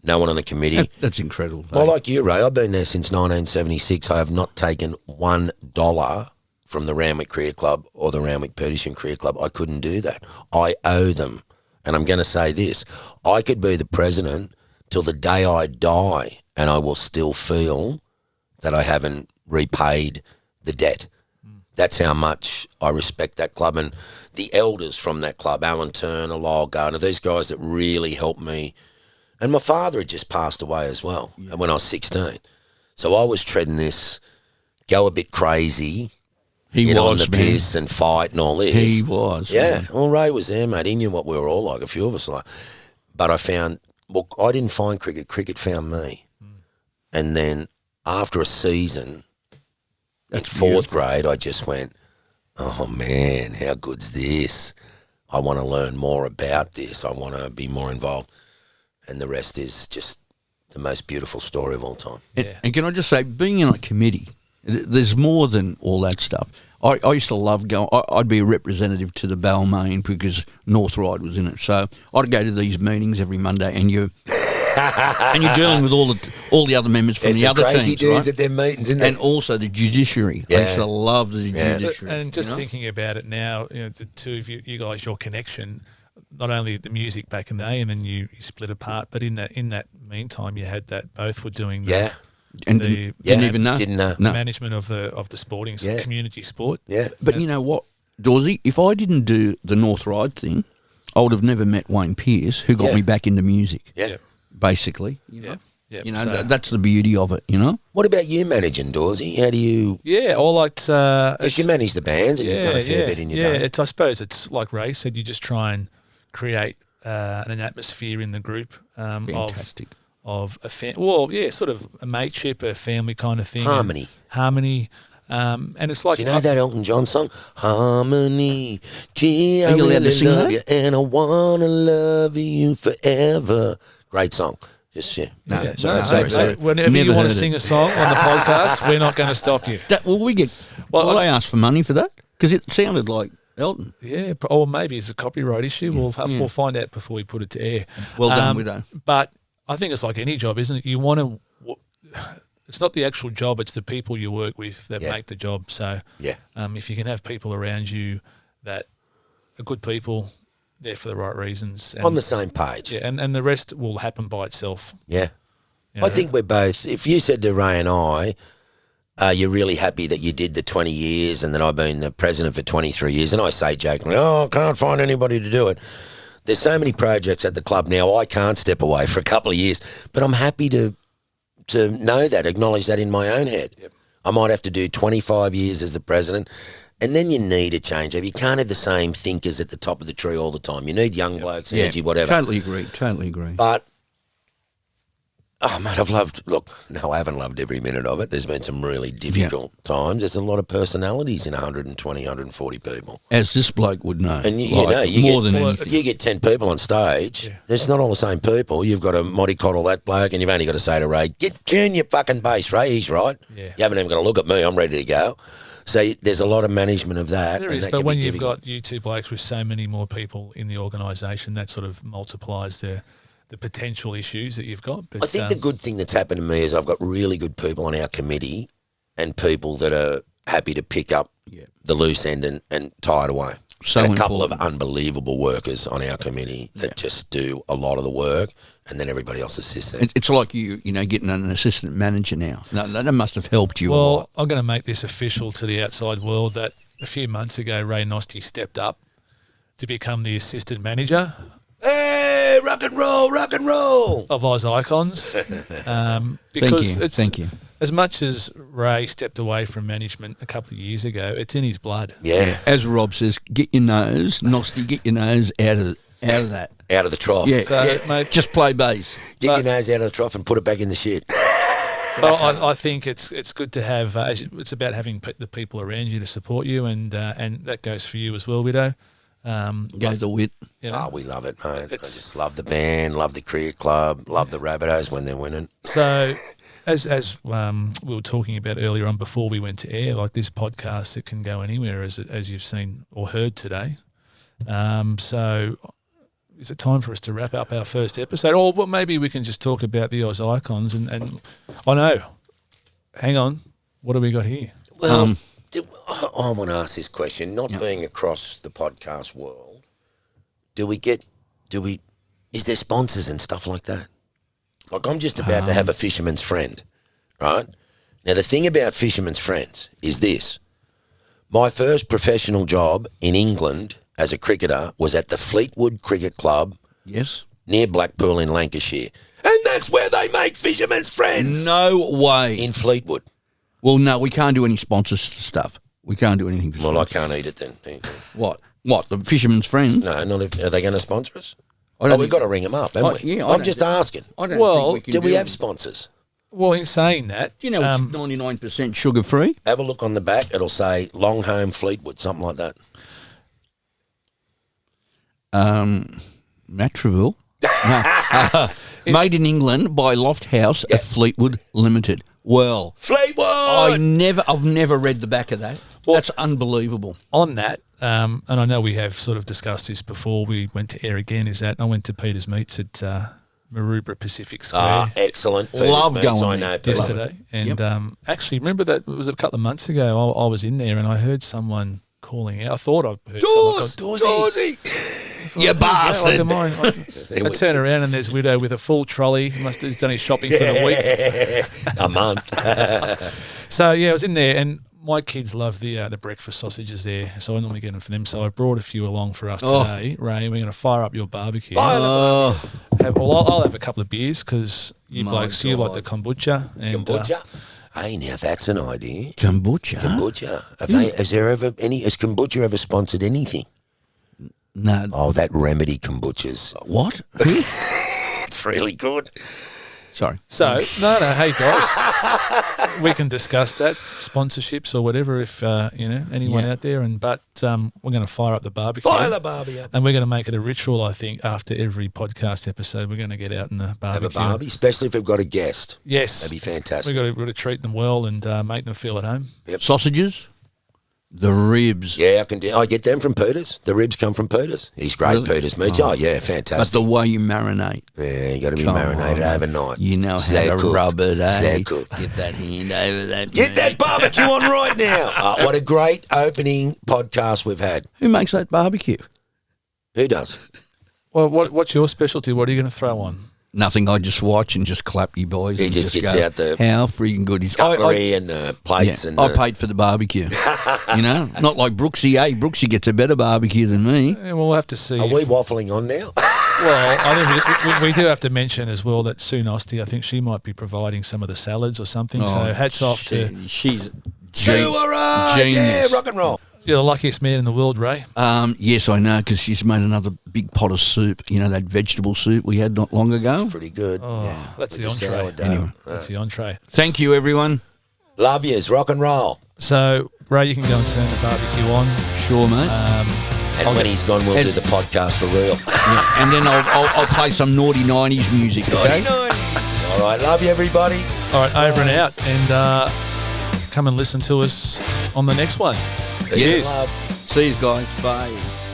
No one on the committee. That's incredible. Well, like you, Ray, I've been there since 1976. I have not taken $1 from the Randwick Cricket Club or the Randwick Petersham Cricket Club. I couldn't do that. I owe them. And I'm going to say this. I could be the president till the day I die, and I will still feel that I haven't repaid the debt. That's how much I respect that club. And the elders from that club, Alan Turner, Lyle Gardner, these guys that really helped me. And my father had just passed away as well when I was 16. So I was treading this, go a bit crazy, get on the piss and fight and all this. He was. Yeah. Man. Well, Ray was there, mate. He knew what we were all like, a few of us like. But I didn't find cricket. Cricket found me. And then after a season, in 4th grade, I just went, oh, man, how good's this? I want to learn more about this. I want to be more involved. And the rest is just the most beautiful story of all time. And can I just say, being in a committee, there's more than all that stuff. I used to love going. I'd be a representative to the Balmain because North Ryde was in it. So I'd go to these meetings every Monday, and you're dealing with all the other members from the other teams, crazy dudes right? at their meetings, isn't it? And also the judiciary. I used to love the judiciary. And just thinking about it now, the two of you guys, your connection, not only the music back in the day, and then you split apart, but in that meantime, you had that both were doing the Didn't even know. Didn't know. No. management of the sporting community sport. Yeah. But you know what, Dawsey, if I didn't do the North Ryde thing, I would have never met Wayne Pearce, who got me back into music. Yeah. Basically. Yeah. That's the beauty of it, you know? What about you managing, Dawsey? How do you... Yeah, I liked... Because you manage the bands and you've done a fair bit in your day. I suppose it's like Ray said, you just try and create an atmosphere in the group Fantastic. of a sort of a mateship, a family kind of thing. Harmony. And it's like... Do you know that Elton John song? Harmony. Gee, I Are you allowed to really sing love that? you and I want to love you forever. Great song. Just, Sorry. Whenever Never you want to heard it. sing a song on the podcast, we're not going to stop you. Will they ask for money for that? Because it sounded like Elton. Yeah, or maybe it's a copyright issue. We'll find out before we put it to air. Well done, Widow. But I think it's like any job, isn't it? You want to... It's not the actual job; it's the people you work with that make the job. So, if you can have people around you that are good people, there for the right reasons, and, on the same page. yeah, and the rest will happen by itself. Yeah. You know? I think we're both... If you said to Ray and I, you're really happy that you did the 20 years and that I've been the president for 23 years, and I say jokingly, I can't find anybody to do it. There's so many projects at the club now, I can't step away for a couple of years, but I'm happy to know that, acknowledge that in my own head. Yep. I might have to do 25 years as the president, and then you need a change. You can't have the same thinkers at the top of the tree all the time. You need young blokes, energy, whatever. Totally agree. But, mate, I haven't loved every minute of it. There's been some really difficult times. There's a lot of personalities in 120, 140 people. As this bloke would know. And anything. you get 10 people on stage. It's not all the same people. You've got to mollycoddle that bloke, and you've only got to say to Ray, tune your fucking bass, Ray. He's right. Yeah. You haven't even got to look at me. I'm ready to go. So there's a lot of management of that. There is, but when you've got you two blokes with so many more people in the organisation, that sort of multiplies the potential issues that you've got. But, I think the good thing that's happened to me is I've got really good people on our committee and people that are happy to pick up the loose end and tie it away. So and a couple important. of unbelievable workers on our committee that just do a lot of the work, and then everybody else assists them. It's like you getting an assistant manager now. No, that must have helped you a lot. Well, I'm going to make this official to the outside world that a few months ago, Ray Nosti stepped up to become the assistant manager. Hey, rock and roll! Of Oz Icons. Because Thank you. As much as Ray stepped away from management a couple of years ago, it's in his blood. Yeah. As Rob says, get your nose, Nosti, get your nose out of out of that. Out of the trough. Yeah, So, yeah. mate- Just play bass. Get your nose out of the trough and put it back in the shit. Well, I think it's good to have. It's about having the people around you to support you, and that goes for you as well, Widow. Go the wit. You know? Oh, we love it, mate. I just love the band, love the cricket club, love the Rabbitohs when they're winning. So, as we were talking about earlier on before we went to air, like this podcast, it can go anywhere, as you've seen or heard today. So, is it time for us to wrap up our first episode? Or well, maybe we can just talk about the Oz Icons. And I know, hang on, what do we got here? Well, I want to ask this question. Not being across the podcast world, is there sponsors and stuff like that? Like I'm just about to have a fisherman's friend, right? Now the thing about fisherman's friends is this. My first professional job in England as a cricketer was at the Fleetwood Cricket Club Yes. near Blackpool in Lancashire. And that's where they make fisherman's friends. No way. In Fleetwood. Well, no, we can't do any sponsors stuff. We can't do anything for Well, I sponsors. can't eat it then. What? What? The Fisherman's Friend? No, not if, are they going to sponsor us? I don't We've think- got to ring them up, haven't we? Yeah, I I'm don't just think- asking. I don't Well, think we can Do we do have it. sponsors? Well, in saying that, Do you know it's 99% sugar-free? Have a look on the back. It'll say Longhome Fleetwood, something like that. Matraville. No. Made in England by Loft House at Fleetwood Limited. Well, Fleetwood! I've never read the back of that. That's unbelievable. on that, and I know we have sort of discussed this before we went to air again, is that I went to Peter's Meats at Maroubra Pacific Square Excellent. Love Peter's going Meats, I there. know Peter's yesterday. And actually, remember that it was a couple of months ago, I was in there and I heard someone calling out. I thought I heard someone go, Dawsey! You bastard. I turn around and there's Widow with a full trolley. He must have done his shopping for the week. A month. So, yeah, I was in there and my kids love the breakfast sausages there, so I normally get them for them. So I brought a few along for us today, Ray. We're going to fire up your barbecue. Oh, I'll have a couple of beers because you My blokes, you like God. the kombucha. And, Kombucha. Hey, now that's an idea. kombucha? Kombucha. Has kombucha ever sponsored anything? No. Oh, that Remedy kombuchas. What? It's really good. Sorry. So, no, hey guys, we can discuss that, sponsorships or whatever if, anyone out there. But we're going to fire up the barbecue. Fire the barbie up. And we're going to make it a ritual, I think, after every podcast episode. We're going to get out in the Have barbecue. a barbie, especially if we've got a guest. Yes. That'd be fantastic. We've got to treat them well and make them feel at home. Sausages? The ribs. Yeah, I get them from Peter's. The ribs come from Peter's. He's great, Really? Peter's meats. Oh, yeah, But fantastic. the way you marinate. Yeah, you got to be Come marinated on. overnight. You know Slow how to cooked. rub it, eh? Slow cooked. Get that hand over that. Get meat. that barbecue on right now. What a great opening podcast we've had. Who makes that barbecue? Who does? Well, what's your specialty? What are you going to throw on? Nothing. I just watch and just clap you boys. He and just gets go, out the how freaking good is cutlery and the plates. Yeah, and I paid for the barbecue. Not like Brooksy. Hey, Brooksy gets a better barbecue than me. Yeah, we'll have to see. Are if- we waffling on now? Well, I think we do have to mention as well that Sue Nosti, I think she might be providing some of the salads or something. So hats off to she's a Yeah, genius. rock and roll. you're the luckiest man in the world, Ray. Yes, I know, because she's made another big pot of soup. You know, that vegetable soup we had not long ago. Pretty good. Oh, that's the With the entree. sourdough. Anyway. That's the entree. Thank you, everyone. Love yous, rock and roll. So, Ray, you can go and turn the barbecue on. Sure, mate. And when he's gone, we'll do the podcast for real. Yeah, and then I'll play some naughty 90s music, okay? All right, love you, everybody. All right, over and out. And come and listen to us on the next one. Peace and Cheers. love. See you guys. Bye.